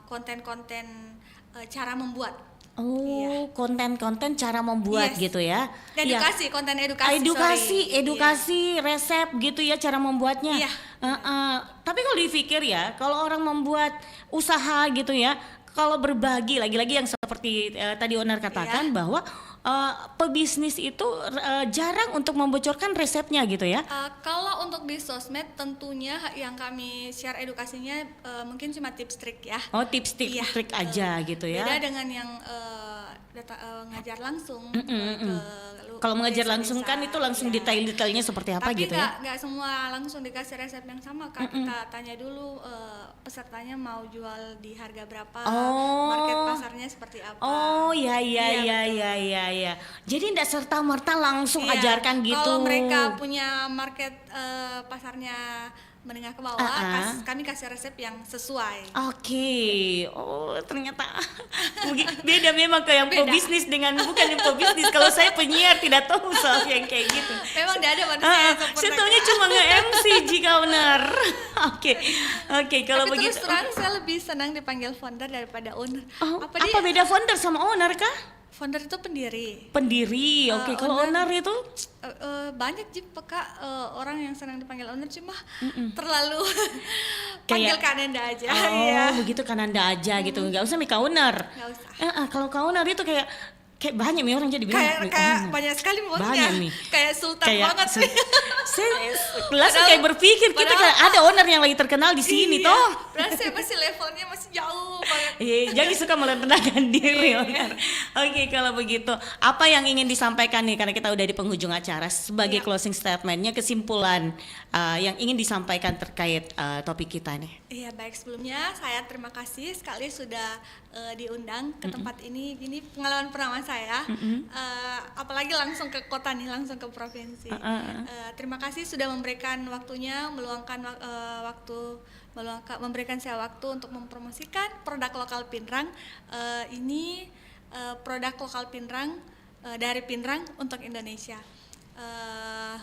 Speaker 1: konten-konten cara membuat.
Speaker 6: Konten-konten cara membuat gitu ya.
Speaker 1: Edukasi, konten edukasi.
Speaker 6: Edukasi, resep gitu ya cara membuatnya. Tapi kalau dipikir ya, kalau orang membuat usaha gitu ya, kalau berbagi lagi-lagi yang seperti tadi owner katakan bahwa pebisnis itu jarang untuk membocorkan resepnya gitu ya.
Speaker 1: Kalau untuk di sosmed tentunya yang kami share edukasinya mungkin cuma tips trik ya.
Speaker 6: Tips trik aja gitu ya.
Speaker 1: Beda dengan yang ngajar langsung
Speaker 6: Kalau mengajar
Speaker 1: desa-desa.
Speaker 6: langsung kan itu langsung
Speaker 1: Iya.
Speaker 6: detail-detailnya seperti apa
Speaker 1: Tapi
Speaker 6: gitu ya?
Speaker 1: nggak semua langsung dikasih resep yang sama Kak. Kita tanya dulu pesertanya mau jual di harga berapa, market pasarnya seperti apa.
Speaker 6: Oh iya. Jadi tidak serta merta langsung ajarkan gitu.
Speaker 1: Kalau mereka punya market pasarnya menengah ke bawah, kami kasih resep yang sesuai.
Speaker 6: Oke. Oh ternyata beda memang kayak pebisnis dengan bukan pebisnis. Kalau saya penyiar tidak tahu soal yang kayak gitu.
Speaker 1: Memang tidak ada manusia yang sempurna.
Speaker 6: Saya taunya cuma nge-MC jika benar. Oke, kalau
Speaker 1: Tapi
Speaker 6: begitu.
Speaker 1: terus terang saya lebih senang dipanggil founder daripada owner.
Speaker 6: Apa beda founder sama owner kah?
Speaker 1: Founder itu pendiri.
Speaker 6: Oke. Kalau owner itu?
Speaker 1: Banyak Kak orang yang senang dipanggil owner, cuma terlalu panggil Kananda aja.
Speaker 6: Begitu Kananda aja gitu, nggak usah Mika owner.
Speaker 1: Nggak usah.
Speaker 6: Kalau owner itu kayak banyak nih orang jadi bilang
Speaker 1: kayak banyak sekali
Speaker 6: banyak
Speaker 1: maunya.
Speaker 6: nih.
Speaker 1: Kayak sultan banget.
Speaker 6: Saya langsung kayak berpikir kita kayak ada owner yang lagi terkenal di sini toh.
Speaker 1: Padahal saya masih levelnya masih jauh banget.
Speaker 6: Jangan suka merendahkan diri owner. Oke, kalau begitu apa yang ingin disampaikan nih, karena kita udah di penghujung acara, sebagai closing statementnya, kesimpulan yang ingin disampaikan terkait topik kita nih.
Speaker 1: Iya, baik, sebelumnya saya terima kasih sekali sudah diundang ke tempat ini. Ini pengalaman pertama saya, apalagi langsung ke kota nih, langsung ke provinsi. Terima kasih sudah memberikan waktunya, meluangkan memberikan saya waktu untuk mempromosikan produk lokal Pinrang. Ini produk lokal Pinrang, dari Pinrang untuk Indonesia.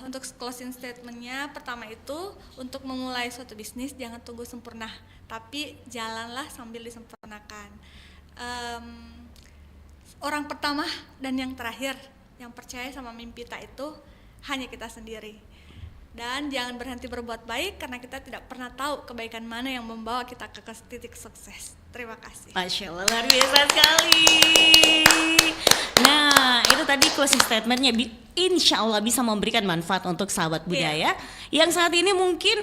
Speaker 1: Untuk closing statementnya, pertama itu untuk memulai suatu bisnis jangan tunggu sempurna, tapi jalanlah sambil disempurnakan. Orang pertama dan yang terakhir yang percaya sama mimpi kita itu hanya kita sendiri. Dan jangan berhenti berbuat baik karena kita tidak pernah tahu kebaikan mana yang membawa kita ke titik sukses. Terima kasih.
Speaker 6: Masya Allah, luar biasa sekali. Nah, itu tadi closing statementnya. Insya Allah bisa memberikan manfaat untuk sahabat budaya yang saat ini mungkin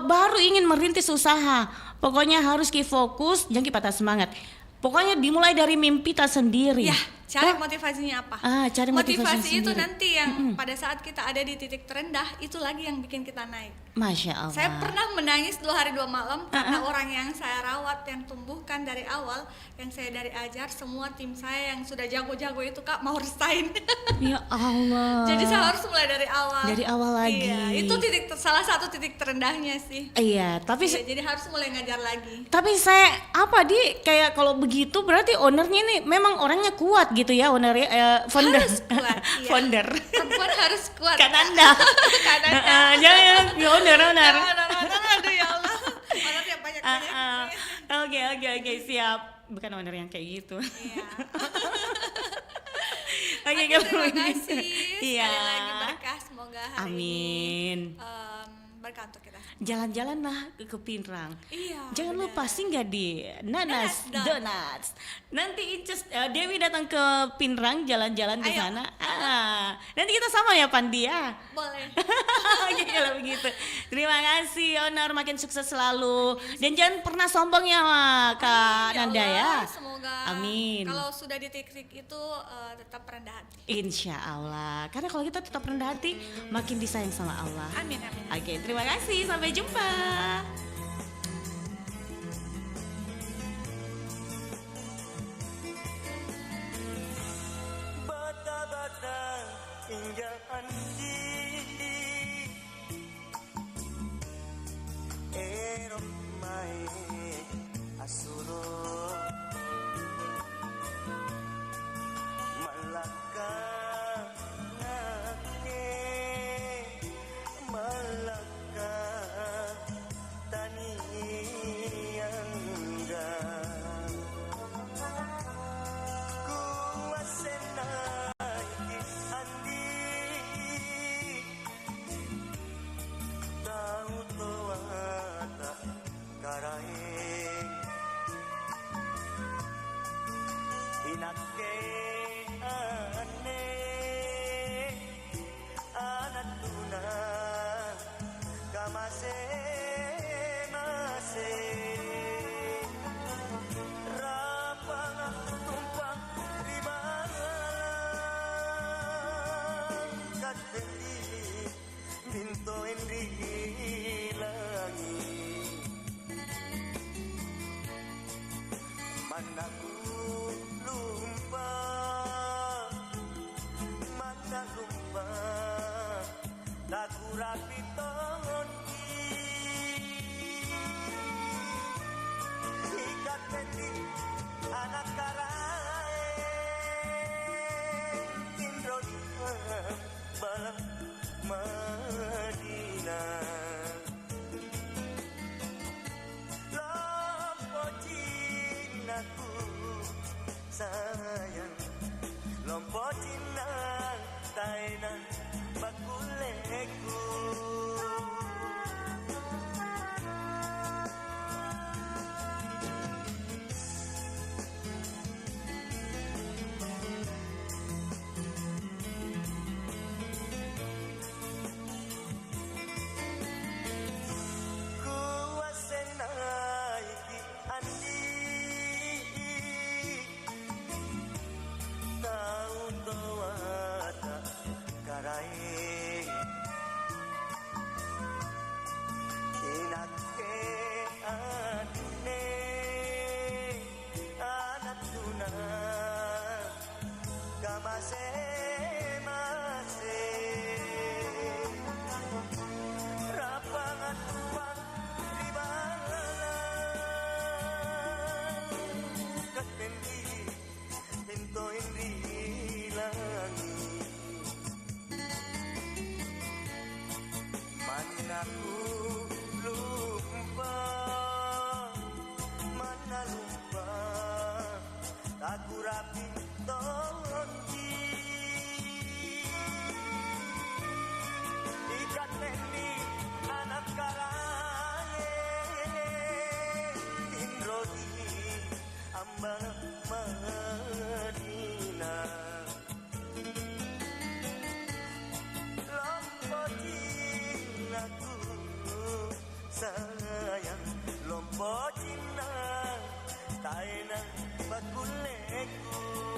Speaker 6: baru ingin merintis usaha. Pokoknya harus fokus, jangan patah semangat. Pokoknya dimulai dari mimpi kita sendiri.
Speaker 1: Ya, cari motivasinya apa?
Speaker 6: Cari
Speaker 1: motivasi itu
Speaker 6: sendiri.
Speaker 1: nanti yang pada saat kita ada di titik terendah, itu lagi yang bikin kita naik.
Speaker 6: Masya Allah.
Speaker 1: Saya pernah menangis 2 hari 2 malam karena orang yang saya rawat, yang tumbuhkan dari awal, yang saya dari ajar, semua tim saya yang sudah jago-jago itu Kak mau resign.
Speaker 6: Ya Allah.
Speaker 1: Jadi saya harus mulai dari awal.
Speaker 6: Dari awal lagi.
Speaker 1: Iya, itu salah satu titik terendahnya sih.
Speaker 6: Iya, tapi
Speaker 1: jadi harus mulai ngajar lagi.
Speaker 6: Tapi saya kayak kalau begitu berarti ownernya nih memang orangnya kuat gitu ya, ownernya founder.
Speaker 1: Harus kuat. Iya.
Speaker 6: Founder.
Speaker 1: Perempuan harus kuat.
Speaker 6: Kananda. Jangan owner.
Speaker 1: Aduh ya Allah. Owner yang banyak-banyak.
Speaker 6: Oke, siap. Bukan owner yang kayak gitu.
Speaker 1: Iya.
Speaker 6: Oke,
Speaker 1: terima kasih.
Speaker 6: Iya.
Speaker 1: Sekali lagi berkah, semoga hari ini berkah untuk kita.
Speaker 6: Jalan-jalanlah ke Pinrang.
Speaker 1: Iya.
Speaker 6: Jangan lupa singgah di Nanas Donuts. Nanti Incus Dewi datang ke Pinrang, jalan-jalan di sana. Nanti kita sama ya Pandi ya.
Speaker 1: Boleh.
Speaker 6: Oke, kalau begitu. Terima kasih owner, makin sukses selalu. Dan jangan pernah sombong ya Kak Nanda ya.
Speaker 1: Semoga.
Speaker 6: Amin.
Speaker 1: Kalau sudah di titik itu tetap rendah hati.
Speaker 6: Insya Allah. Karena kalau kita tetap rendah hati, makin disayang sama Allah.
Speaker 1: Amin.
Speaker 6: Oke, terima kasih. Sampai jumpa.
Speaker 5: Bata-bata hingga andi erok mai asuro malaka nake malaka tapi tonji ikat mendi anak karange indrodi ambang Madina Lompocinaku sayang Lompocina tainang bakuleku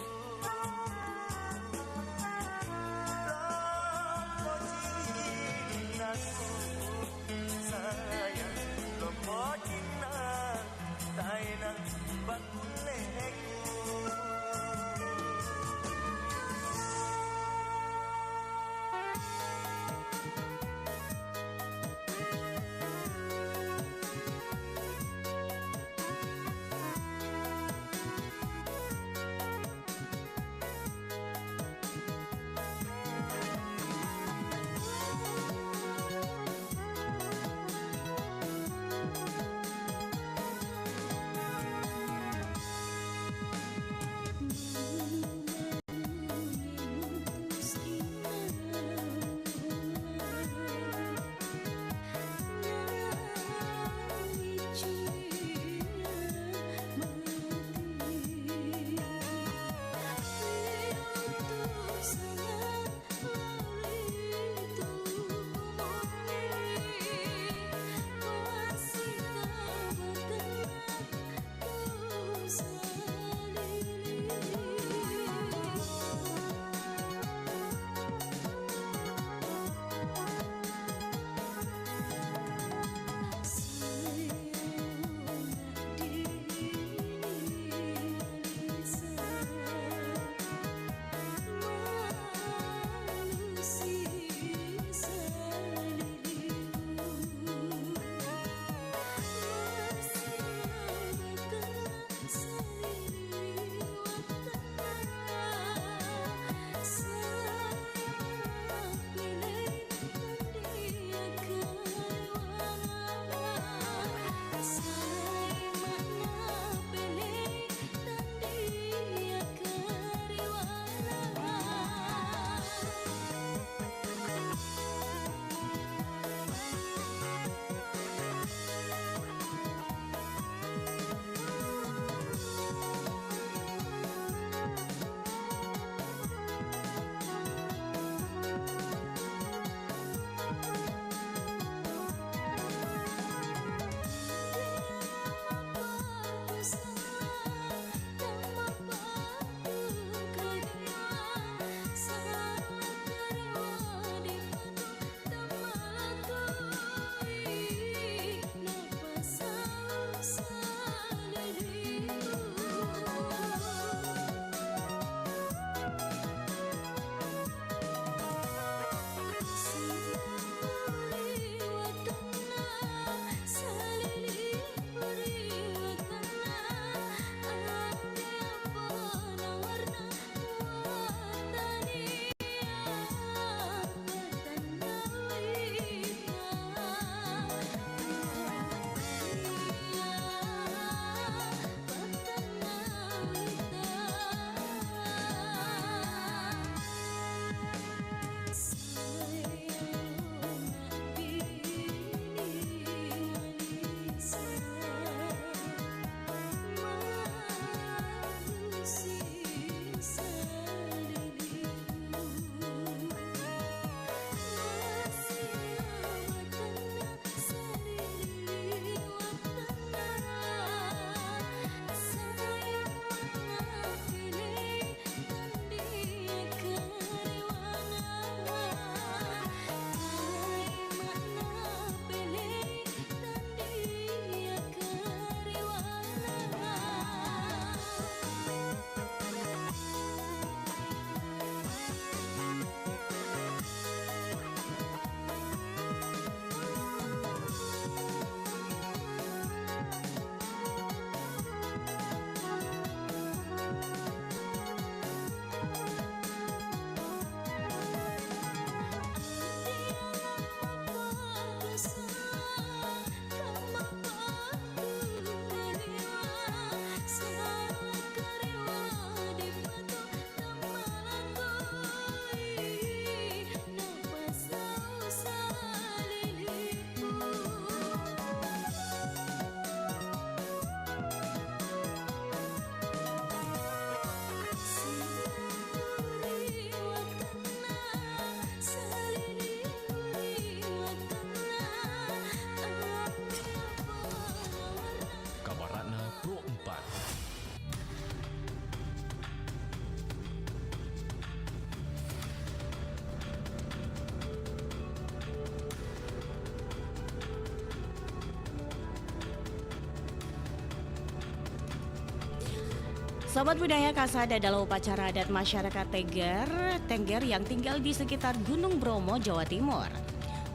Speaker 6: Sahabat budaya, Kasada adalah upacara adat masyarakat Tengger yang tinggal di sekitar Gunung Bromo, Jawa Timur.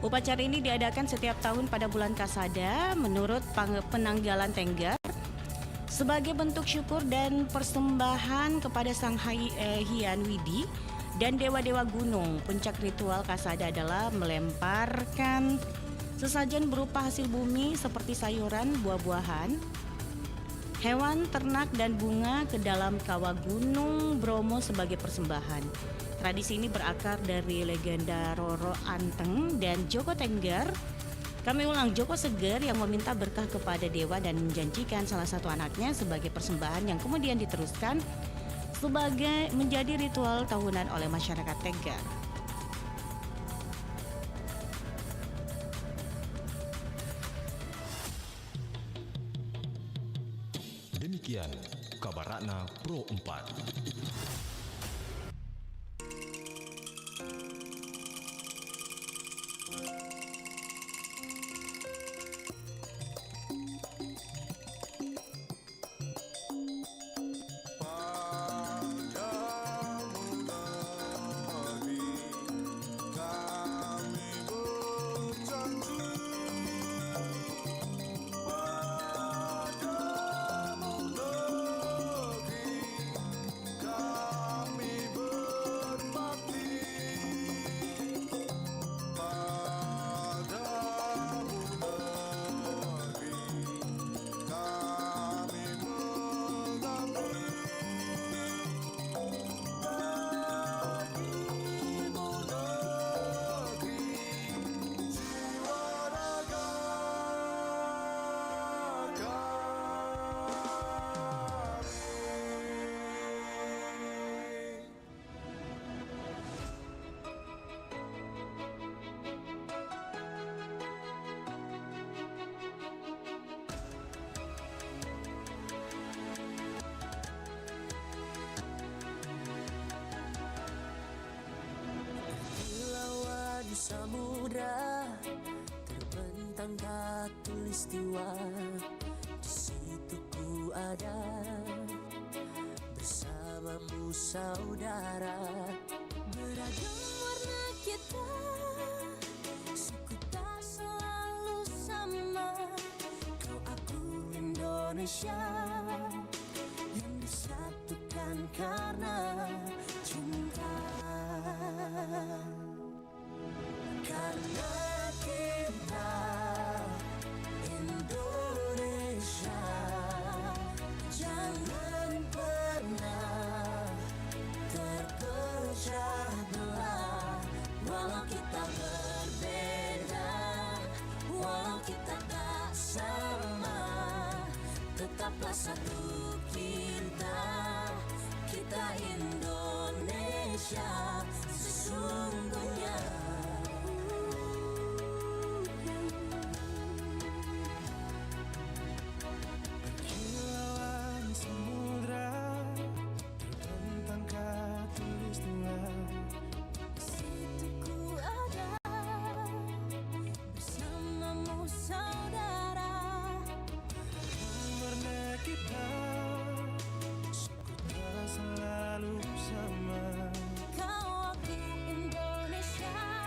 Speaker 6: Upacara ini diadakan setiap tahun pada bulan Kasada menurut penanggalan Tengger sebagai bentuk syukur dan persembahan kepada Sang Hyang Widi dan dewa-dewa gunung. Puncak ritual Kasada adalah melemparkan sesajen berupa hasil bumi seperti sayuran, buah-buahan, hewan, ternak, dan bunga ke dalam kawah Gunung Bromo sebagai persembahan. Tradisi ini berakar dari legenda Roro Anteng dan Joko Tengger. Kami ulang, Joko Seger yang meminta berkah kepada dewa dan menjanjikan salah satu anaknya sebagai persembahan yang kemudian diteruskan sebagai menjadi ritual tahunan oleh masyarakat Tengger.
Speaker 12: Demikian kabar Ratna Pro 4.
Speaker 2: Samudra terbentang khatulistiwa, di situ ku ada bersamamu saudara.
Speaker 13: Beragam warna kita, suku tak selalu sama.
Speaker 2: Kau aku Indonesia yang disatukan karena cinta. Karena kita Indonesia, jangan pernah terpecah belah. Walau kita berbeda, walau kita tak sama, tetaplah satu kita, kita Indonesia sesungguhnya.
Speaker 13: Kau aku Indonesia.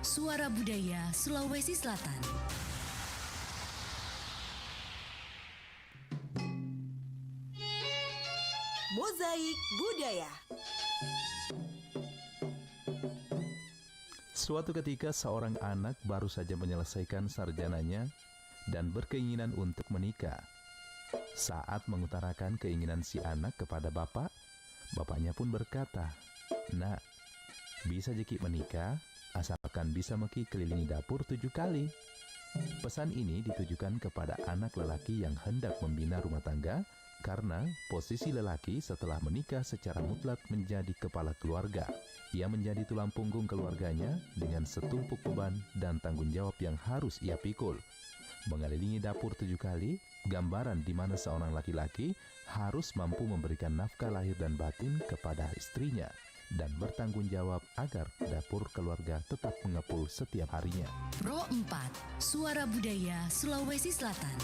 Speaker 8: Suara Budaya Sulawesi Selatan.
Speaker 14: Mozaik Budaya.
Speaker 15: Suatu ketika seorang anak baru saja menyelesaikan sarjananya dan berkeinginan untuk menikah. Saat mengutarakan keinginan si anak kepada bapak, bapaknya pun berkata, "Nak, bisa jeki menikah asalkan bisa meki kelilingi dapur 7 kali." Pesan ini ditujukan kepada anak lelaki yang hendak membina rumah tangga karena posisi lelaki setelah menikah secara mutlak menjadi kepala keluarga. Ia menjadi tulang punggung keluarganya dengan setumpuk beban dan tanggung jawab yang harus ia pikul. Mengelilingi dapur 7 kali, gambaran di mana seorang laki-laki harus mampu memberikan nafkah lahir dan batin kepada istrinya dan bertanggung jawab agar dapur keluarga tetap mengepul setiap harinya.
Speaker 8: Pro 4, Suara Budaya Sulawesi Selatan.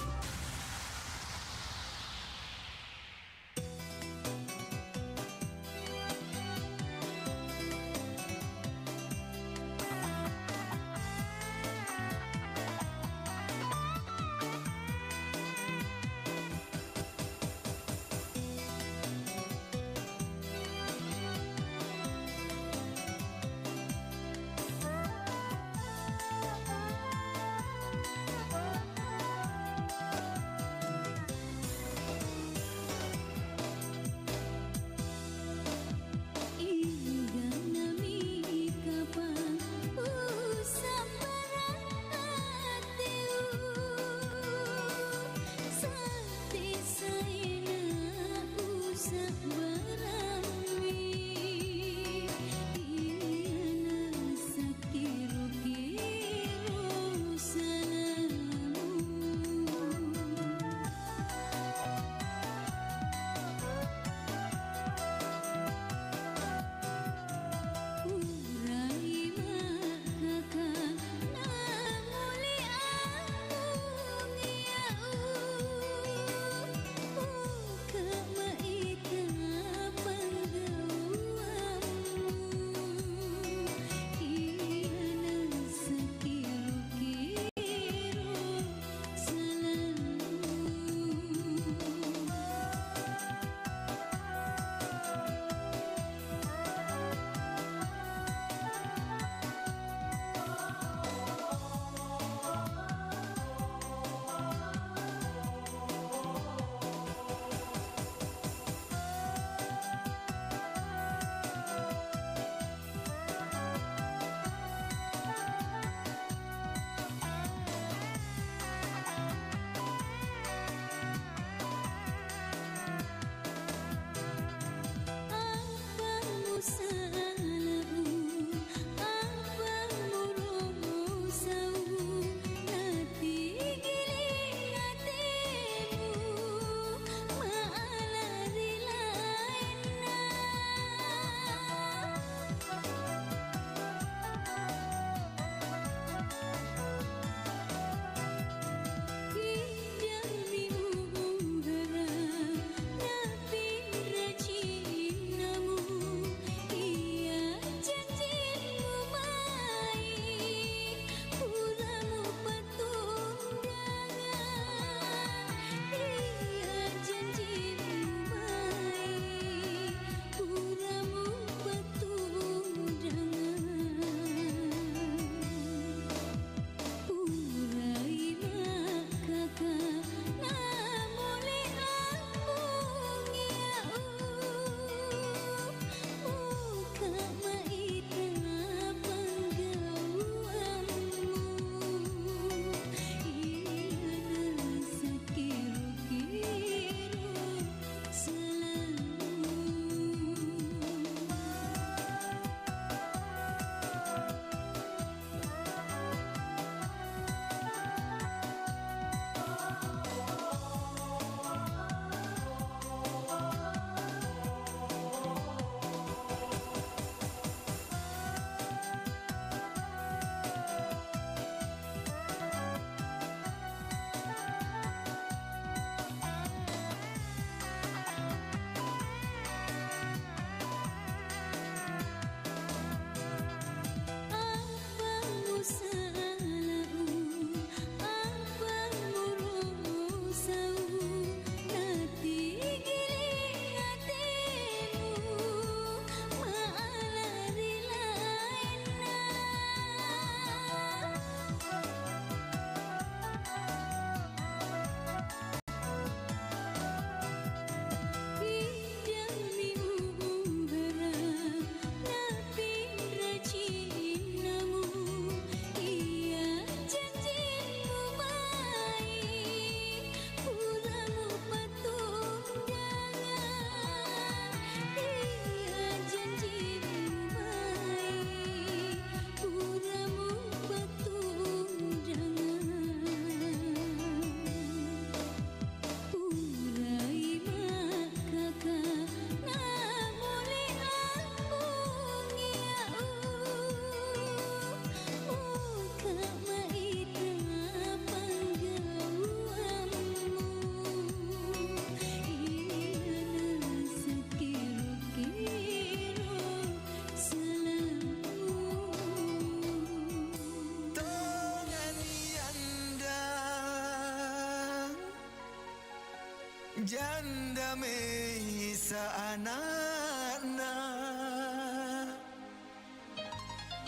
Speaker 16: janda mesa anak-anak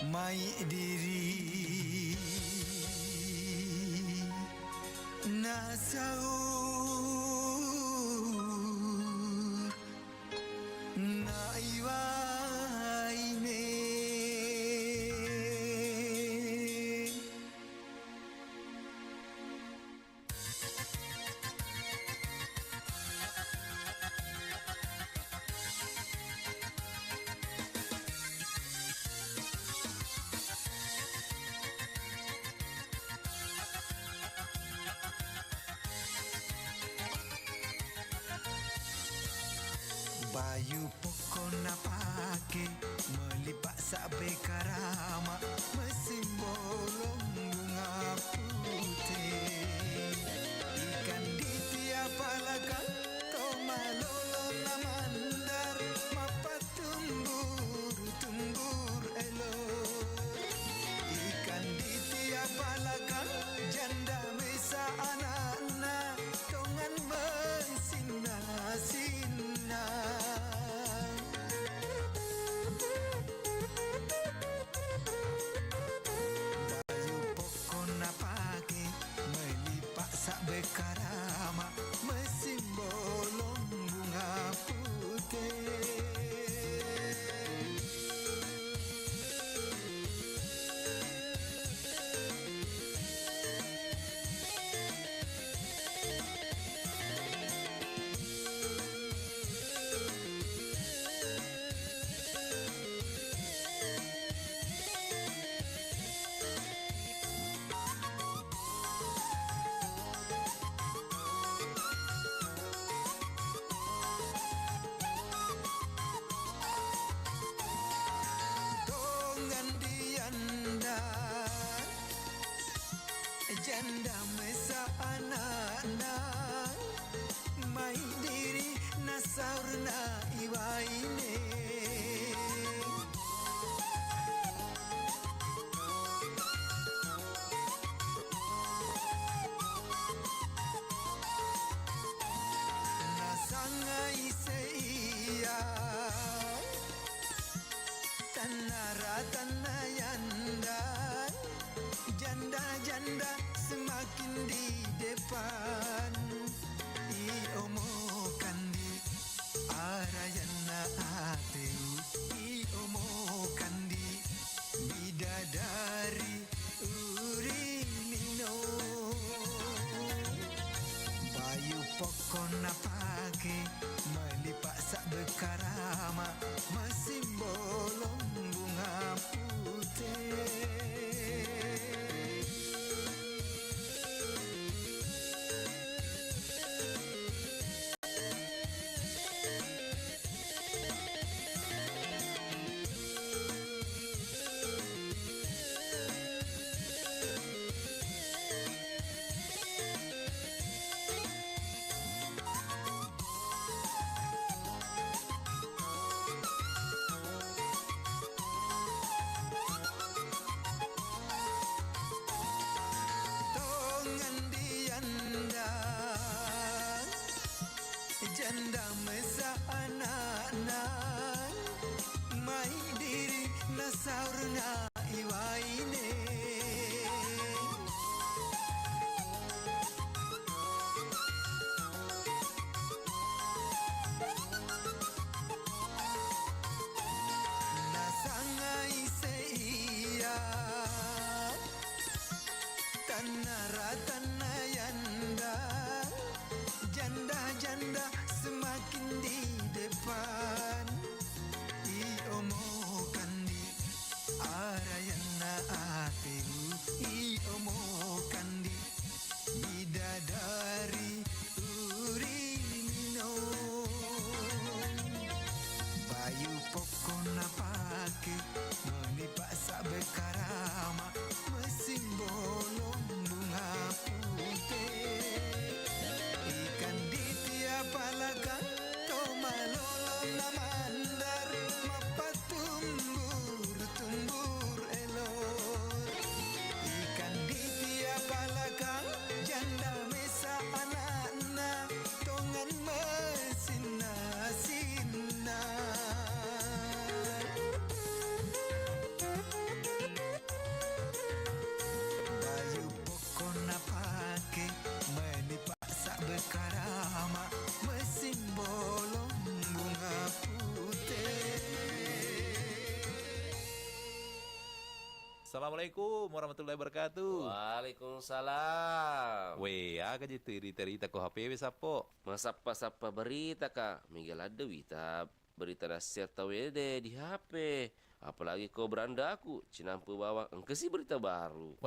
Speaker 16: mai diri nasaur naiwaine. Bayu pokona pake melipat sabe karama mesin bolong bunga putih ikan di tiap palakan toma lolo namandar mapa tumbur elok ikan di tiap palakan janda mesa anak-anak tongan bersinar-sinar. Bekarama mesin bolong bunga putih. Janda mesa anak-anak mai diri nasaurna iwaine nasangai seia tanara tanayanda janda-janda semakin di depan iomokan di arayana ateu iomokan di bidadari urinino bayu pokona pake melipat sak bekarama mesin bolong bunga putih. Janda mesa anak-anak mai diri nasaurna iwaine nasangai seia tanara tanayanda janda-janda semakin di depan iomokan di arah
Speaker 17: Assalamualaikum warahmatullahi wabarakatuh.
Speaker 18: Waalaikumsalam.
Speaker 17: Aga gitu cerita ko HP sapo.
Speaker 18: Masapa berita kak. Miguel ada berita nasihat tawede di HP. Apalagi kau beranda aku, cinampu bawa engkesi berita baru.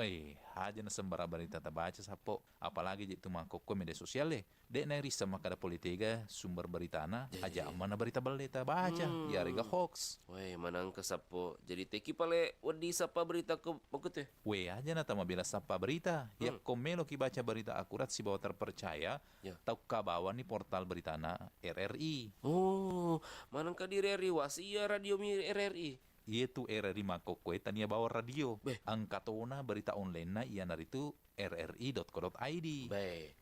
Speaker 17: Aja na sembara berita baca sapo. Apalagi itu mangkok ko media sosial Dek na risa makada politika sumber berita na aja mana berita baleta baca. Ya riga hoax.
Speaker 18: Manang ke sapo. Jadi teki pale wedi sapa berita ke makut
Speaker 17: aja na tama bila sapa berita. Ya komelo ki baca berita akurat si bawa terpercaya. Tau kabawan ni portal berita na RRI.
Speaker 18: Manang ka di RRI wasia radio mi RRI.
Speaker 17: Itu RRI Makokwe tania bawa radio. Angkatona berita online na iya naritu rri.co.id.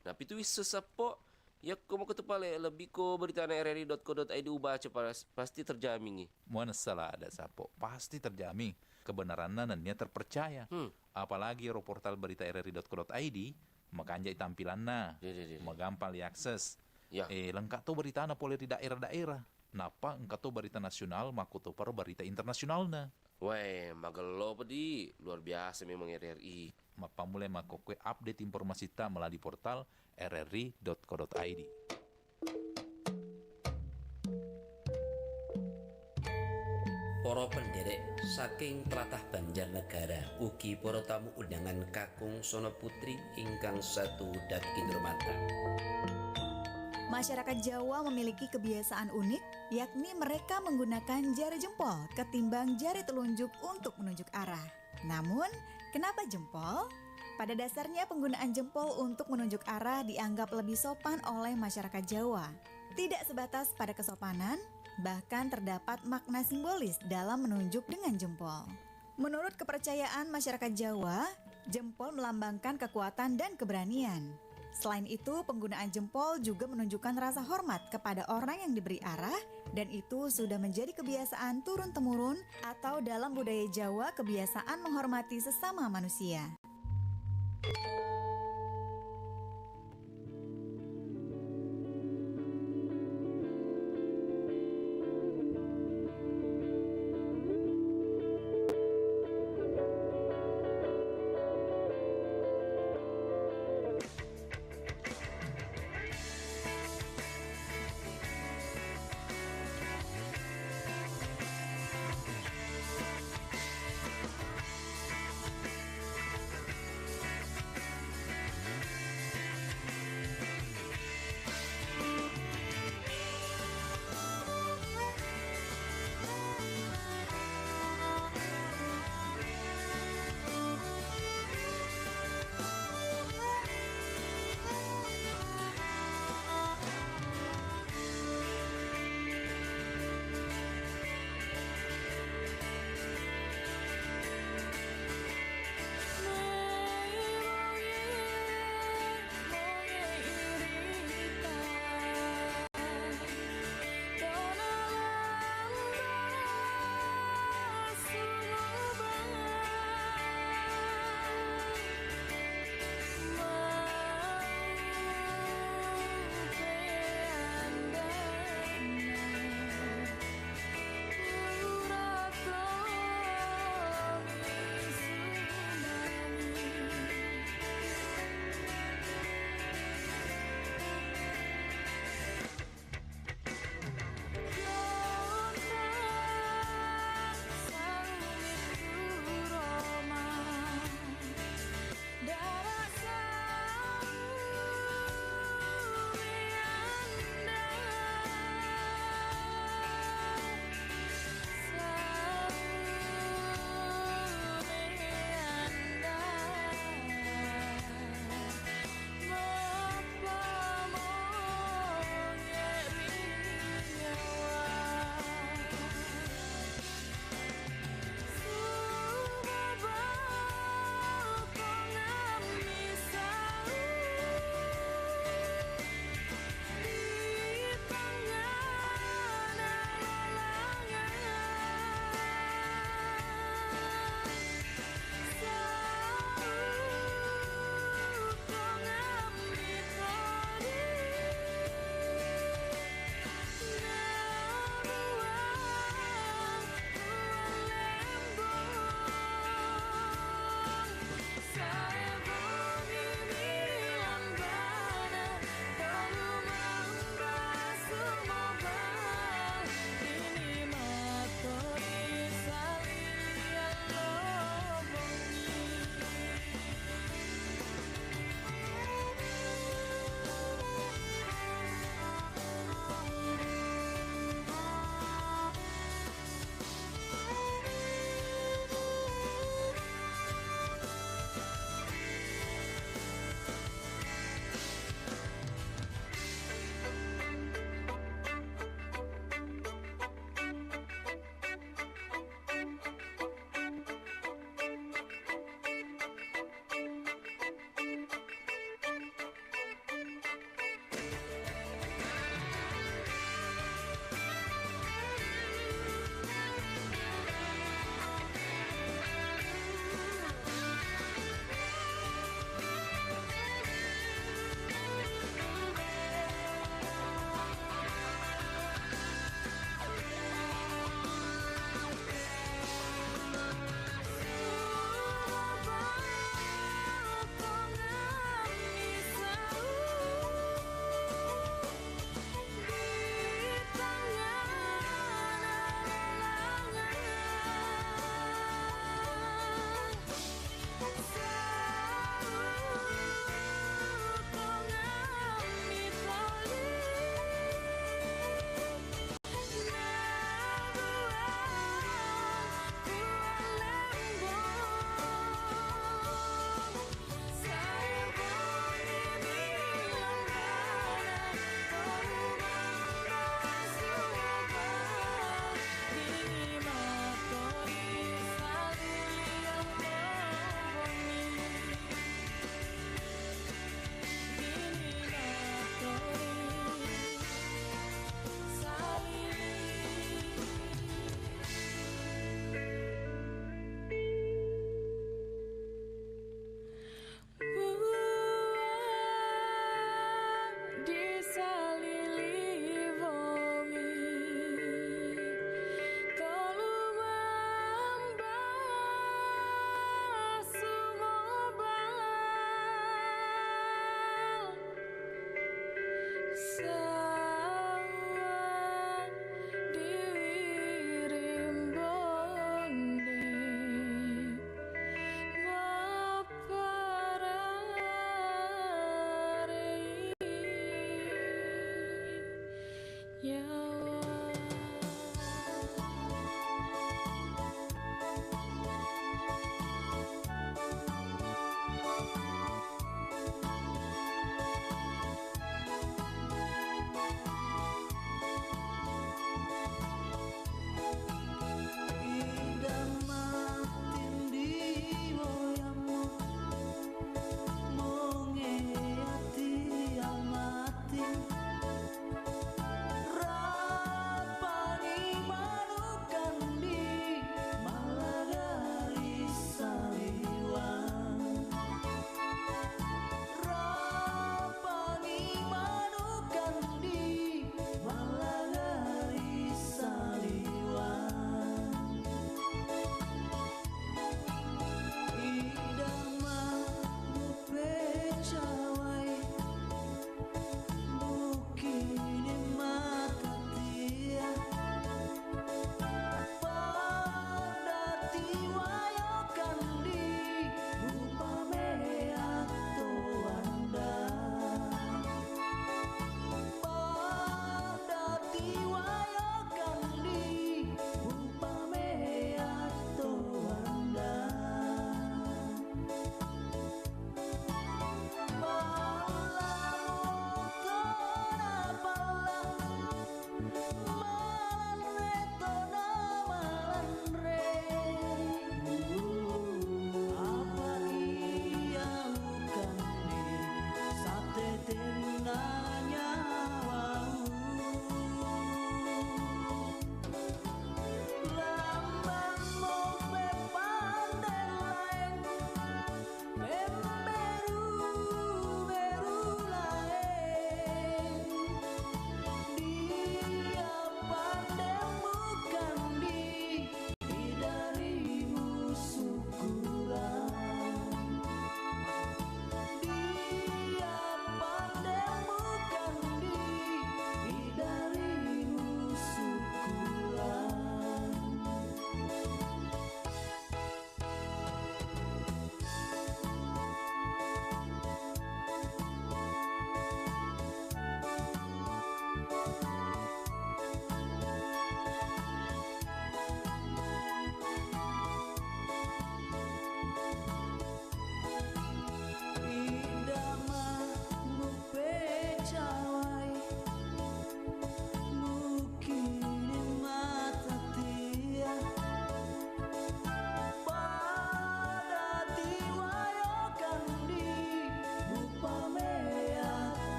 Speaker 18: Nah itu bisa sapo. Ya ko mau ketepale lebih ko berita na rri.co.id baca pasti terjamin.
Speaker 17: Mana salah ada sapo. Pasti terjamin. Kebenarannya nannya terpercaya. Apalagi portal berita rri.co.id makanjai tampilanna. Magampang diakses. Lengkap tuh berita na pole di daerah-daerah. Napa engkau berita nasional makuto paru berita internasional na.
Speaker 18: Magelo pedi luar biasa memang RRI.
Speaker 17: Mapa mulai makokwe update informasi ta melalui portal rri.co.id.
Speaker 19: Para penderek saking tlatah Banjarnegara ugi para tamu undangan kakung Sono Putri ingkang satu daging hormatan.
Speaker 20: Masyarakat Jawa memiliki kebiasaan unik, yakni mereka menggunakan jari jempol ketimbang jari telunjuk untuk menunjuk arah. Namun, kenapa jempol? Pada dasarnya penggunaan jempol untuk menunjuk arah dianggap lebih sopan oleh masyarakat Jawa. Tidak sebatas pada kesopanan, bahkan terdapat makna simbolis dalam menunjuk dengan jempol. Menurut kepercayaan masyarakat Jawa, jempol melambangkan kekuatan dan keberanian. Selain itu, penggunaan jempol juga menunjukkan rasa hormat kepada orang yang diberi arah, dan itu sudah menjadi kebiasaan turun-temurun atau dalam budaya Jawa kebiasaan menghormati sesama manusia.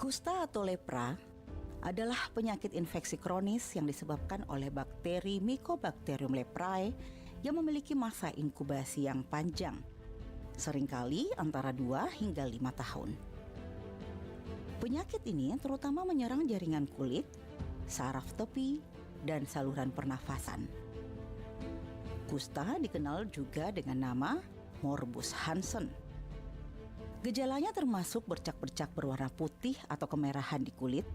Speaker 21: Kusta atau lepra adalah penyakit infeksi kronis yang disebabkan oleh bakteri Mycobacterium leprae yang memiliki masa inkubasi yang panjang, seringkali antara 2 hingga 5 tahun. Penyakit ini terutama menyerang jaringan kulit, saraf tepi, dan saluran pernafasan. Kusta dikenal juga dengan nama Morbus Hansen. Gejalanya termasuk bercak-bercak berwarna putih atau kemerahan di kulit,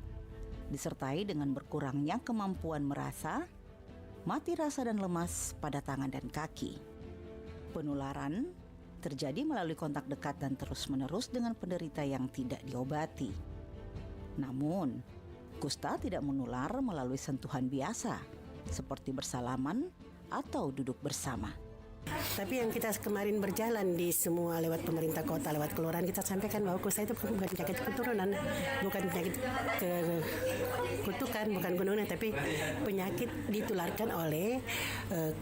Speaker 21: disertai dengan berkurangnya kemampuan merasa, mati rasa dan lemas pada tangan dan kaki. Penularan terjadi melalui kontak dekat dan terus-menerus dengan penderita yang tidak diobati. Namun, kusta tidak menular melalui sentuhan biasa, seperti bersalaman atau duduk bersama.
Speaker 3: Tapi yang kita kemarin berjalan di semua lewat pemerintah kota, lewat kelurahan, kita sampaikan bahwa kusta itu bukan penyakit keturunan, bukan penyakit kutukan, bukan gunungnya, tapi penyakit ditularkan oleh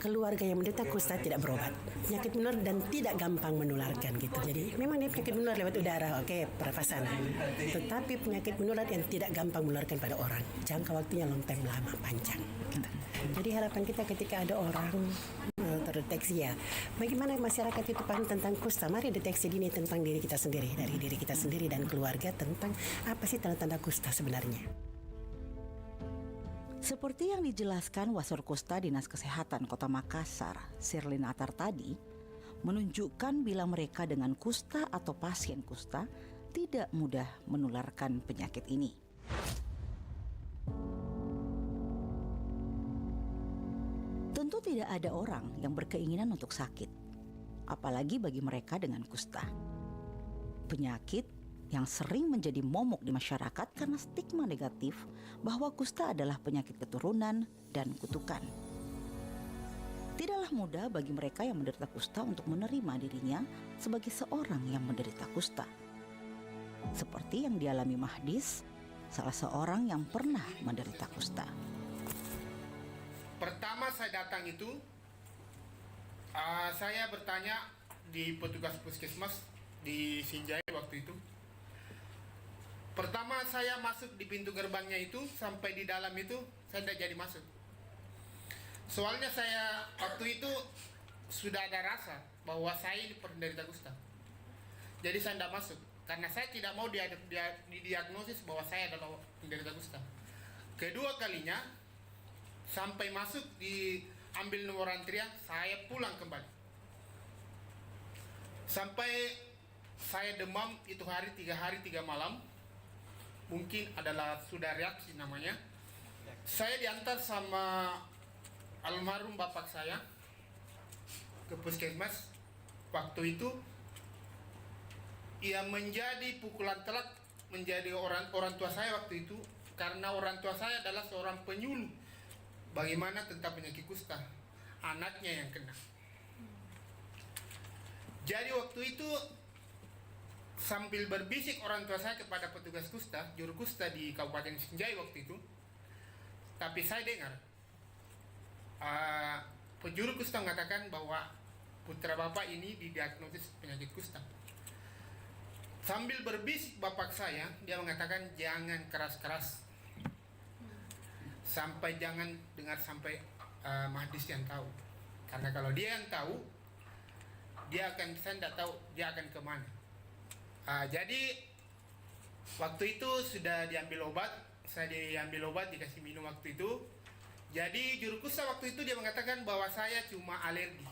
Speaker 3: keluarga yang menderita kusta tidak berobat. Penyakit menular dan tidak gampang menularkan gitu. Jadi memang dia penyakit menular lewat udara, oke, pernafasan. Tetapi penyakit menular yang tidak gampang menularkan pada orang. Jangka waktunya long time, lama, panjang. Gitu. Jadi harapan kita ketika ada orang terdeteksi ya, bagaimana masyarakat itu paham tentang kusta, mari deteksi dini tentang diri kita sendiri, dari diri kita sendiri dan keluarga, tentang apa sih tanda-tanda kusta sebenarnya.
Speaker 21: Seperti yang dijelaskan Wasor Kusta Dinas Kesehatan Kota Makassar, Sirlin Atar tadi, menunjukkan bila mereka dengan kusta atau pasien kusta tidak mudah menularkan penyakit ini. Tentu tidak ada orang yang berkeinginan untuk sakit, apalagi bagi mereka dengan kusta. Penyakit yang sering menjadi momok di masyarakat karena stigma negatif bahwa kusta adalah penyakit keturunan dan kutukan. Tidaklah mudah bagi mereka yang menderita kusta untuk menerima dirinya sebagai seorang yang menderita kusta. Seperti yang dialami Mahdis, salah seorang yang pernah menderita kusta.
Speaker 22: Pertama saya datang itu, saya bertanya di petugas puskesmas di Sinjai waktu itu. Pertama saya masuk di pintu gerbangnya itu, sampai di dalam itu saya tidak jadi masuk. Soalnya saya waktu itu sudah ada rasa bahwa saya ini penderita kusta. Jadi saya tidak masuk, karena saya tidak mau didiagnosis bahwa saya adalah penderita kusta. Kedua kalinya, sampai masuk diambil nomor antrian, saya pulang kembali. Sampai saya demam itu 3 hari 3 malam. Mungkin adalah sudah reaksi namanya. Saya diantar sama almarhum bapak saya ke puskesmas. Waktu itu ia menjadi pukulan telak menjadi orang tua saya waktu itu, karena orang tua saya adalah seorang penyuluh bagaimana tentang penyakit kusta, anaknya yang kena. Jadi waktu itu sambil berbisik orang tua saya kepada petugas kusta, juru kusta di Kabupaten Sinjai waktu itu, tapi saya dengar penjuru kusta mengatakan bahwa putra bapak ini didiagnosis penyakit kusta. Sambil berbisik bapak saya, dia mengatakan jangan keras-keras, sampai jangan dengar sampai Mahdis yang tahu, karena kalau dia yang tahu, saya tidak tahu dia akan kemana. Jadi waktu itu sudah diambil obat, saya diambil obat, dikasih minum waktu itu. Jadi juru kusta waktu itu dia mengatakan bahwa saya cuma alergi.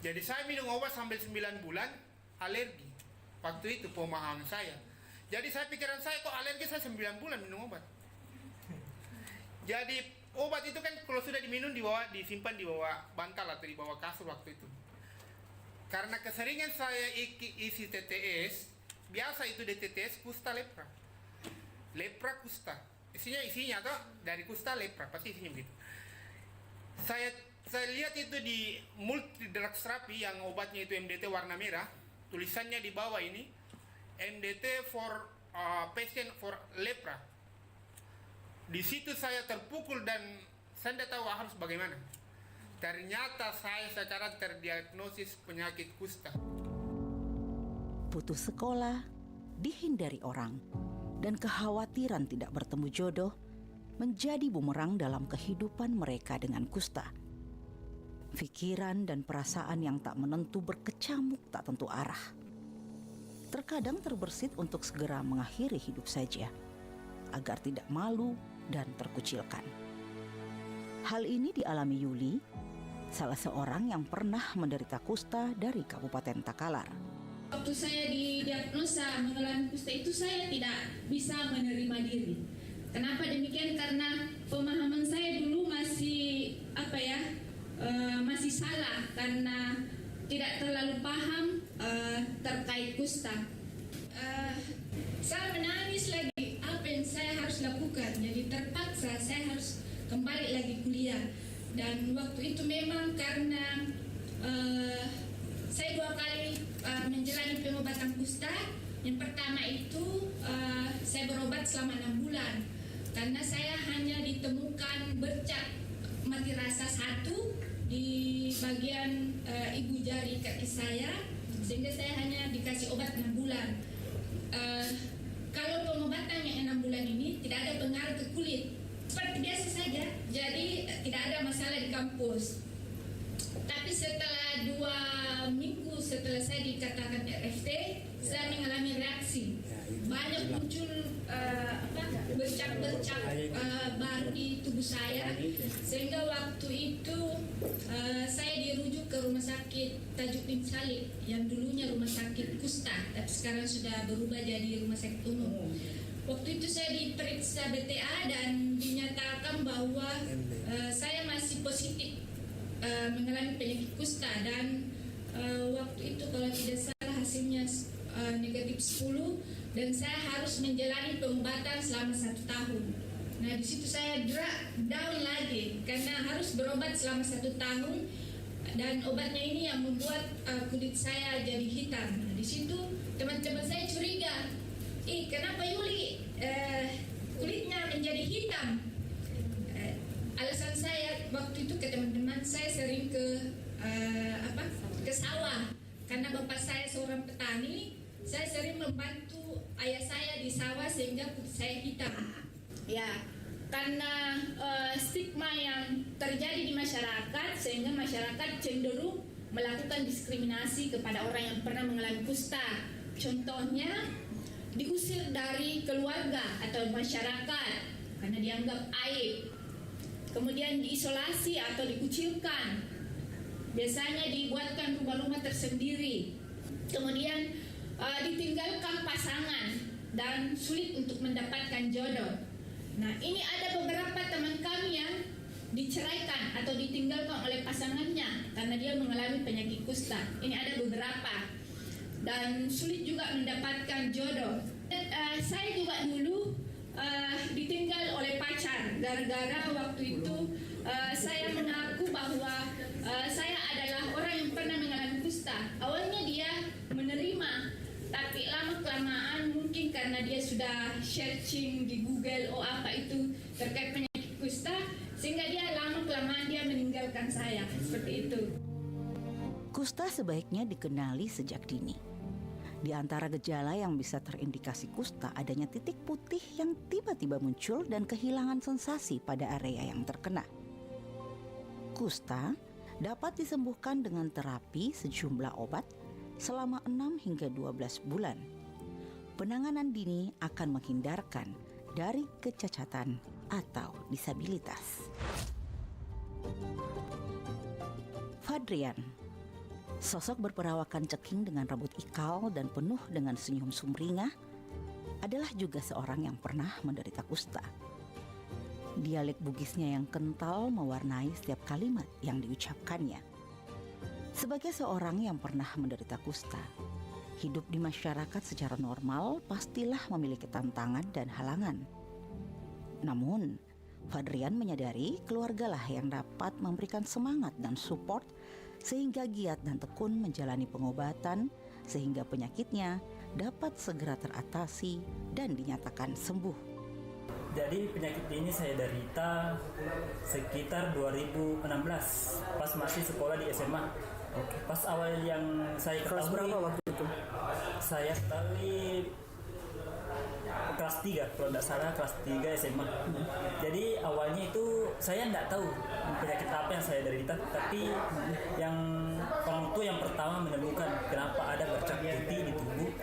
Speaker 22: Jadi saya minum obat sampai 9 bulan alergi. Waktu itu pemahaman saya. Jadi pikiran saya kok alergi, saya 9 bulan minum obat. Jadi obat itu kan kalau sudah diminum disimpan di bawah bantal atau di bawah kasur waktu itu. Karena keseringan saya isi TTS, biasa itu di TTS kusta lepra. Lepra kusta. Isinya atau dari kusta lepra, pasti isinya begitu. Saya lihat itu di multi drug therapy yang obatnya itu MDT warna merah, tulisannya di bawah ini MDT for patient for lepra. Di situ saya terpukul dan saya tidak tahu harus bagaimana. Ternyata saya sekarang terdiagnosis penyakit kusta.
Speaker 21: Putus sekolah, dihindari orang, dan kekhawatiran tidak bertemu jodoh menjadi bumerang dalam kehidupan mereka dengan kusta. Pikiran dan perasaan yang tak menentu berkecamuk tak tentu arah. Terkadang terbersit untuk segera mengakhiri hidup saja, agar tidak malu dan terkucilkan. Hal ini dialami Yuli, salah seorang yang pernah menderita kusta dari Kabupaten Takalar.
Speaker 4: Waktu saya didiagnosa mengalami kusta itu saya tidak bisa menerima diri. Kenapa demikian? Karena pemahaman saya dulu masih masih salah karena tidak terlalu paham terkait kusta. Saya menangis lagi, apa yang saya harus lakukan? Jadi terpaksa saya harus kembali lagi kuliah. Dan waktu itu memang karena saya 2 kali menjalani pengobatan kusta. Yang pertama itu saya berobat selama 6 bulan karena saya hanya ditemukan bercak mati rasa 1 di bagian ibu jari kaki saya, sehingga saya hanya dikasih obat 6 bulan. Kalau pengobatan yang 6 bulan ini tidak ada pengaruh ke kulit, seperti biasa saja, jadi tidak ada masalah di kampus. Tapi setelah 2 minggu setelah saya dikatakan RFT, saya mengalami reaksi. Banyak muncul bercak-bercak baru di tubuh saya, sehingga waktu itu saya dirujuk ke rumah sakit Tajuddin Salib yang dulunya rumah sakit kusta, tapi sekarang sudah berubah jadi rumah sakit umum. Waktu itu saya diperiksa BTA dan dinyatakan bahwa saya masih positif mengalami penyakit kusta, dan waktu itu kalau tidak salah hasilnya negatif 10 dan saya harus menjalani pengobatan selama 1 tahun. Nah di situ saya down lagi karena harus berobat selama 1 tahun dan obatnya ini yang membuat kulit saya jadi hitam. Nah di situ teman-teman saya curiga, kenapa Yuli kulitnya menjadi hitam? Alasan saya waktu itu ke teman-teman, saya sering ke sawah karena bapak saya seorang petani. Saya sering membantu ayah saya di sawah sehingga kulit saya hitam. Ya, karena stigma yang terjadi di masyarakat sehingga masyarakat cenderung melakukan diskriminasi kepada orang yang pernah mengalami kusta. Contohnya diusir dari keluarga atau masyarakat karena dianggap aib. Kemudian diisolasi atau dikucilkan. Biasanya dibuatkan rumah-rumah tersendiri. Kemudian ditinggalkan pasangan dan sulit untuk mendapatkan jodoh. Nah, ini ada beberapa teman kami yang diceraikan atau ditinggalkan oleh pasangannya karena dia mengalami penyakit kusta. Ini ada beberapa. Dan sulit juga mendapatkan jodoh. Saya juga dulu ditinggal oleh pacar gara-gara waktu itu saya mengaku bahwa saya adalah orang yang pernah mengalami kusta. Awalnya dia menerima, tapi lama-kelamaan mungkin karena dia sudah searching di Google apa itu terkait penyakit kusta, sehingga dia lama-kelamaan dia meninggalkan saya, seperti itu.
Speaker 21: Kusta sebaiknya dikenali sejak dini. Di antara gejala yang bisa terindikasi kusta adanya titik putih yang tiba-tiba muncul dan kehilangan sensasi pada area yang terkena. Kusta dapat disembuhkan dengan terapi sejumlah obat selama 6 hingga 12 bulan. Penanganan dini akan menghindarkan dari kecacatan atau disabilitas. Fadrian, sosok berperawakan ceking dengan rambut ikal dan penuh dengan senyum sumringah, adalah juga seorang yang pernah menderita kusta. Dialek Bugisnya yang kental mewarnai setiap kalimat yang diucapkannya. Sebagai seorang yang pernah menderita kusta, hidup di masyarakat secara normal pastilah memiliki tantangan dan halangan. Namun, Fadrian menyadari keluargalah yang dapat memberikan semangat dan support sehingga giat dan tekun menjalani pengobatan sehingga penyakitnya dapat segera teratasi dan dinyatakan sembuh.
Speaker 7: Jadi penyakit ini saya derita sekitar 2016 pas masih sekolah di SMA. Pas awal yang saya ketahui, kelas berapa waktu itu? Saya ketahui kelas 3, kalau tidak salah kelas 3 SMA. Jadi awalnya itu saya tidak tahu penyakit apa yang saya derita, tapi yang orang tua yang pertama menemukan kenapa ada bercak putih di tubuh.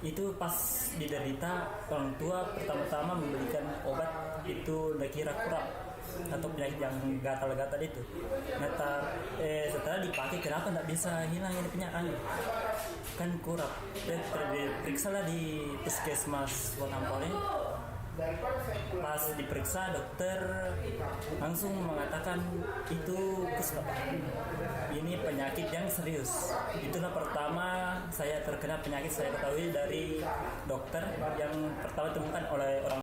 Speaker 7: Itu pas diderita, orang tua pertama-tama memberikan obat itu Dakira Kurap. atau penyakit yang gatal-gatal itu. Setelah dipakai kenapa nggak bisa hilang ini penyakit? Kan kurang. Diperiksa lah di puskesmas Wonampole. Pas diperiksa dokter langsung mengatakan itu ini penyakit yang serius. Itulah pertama saya terkena penyakit saya ketahui dari dokter yang pertama ditemukan oleh orang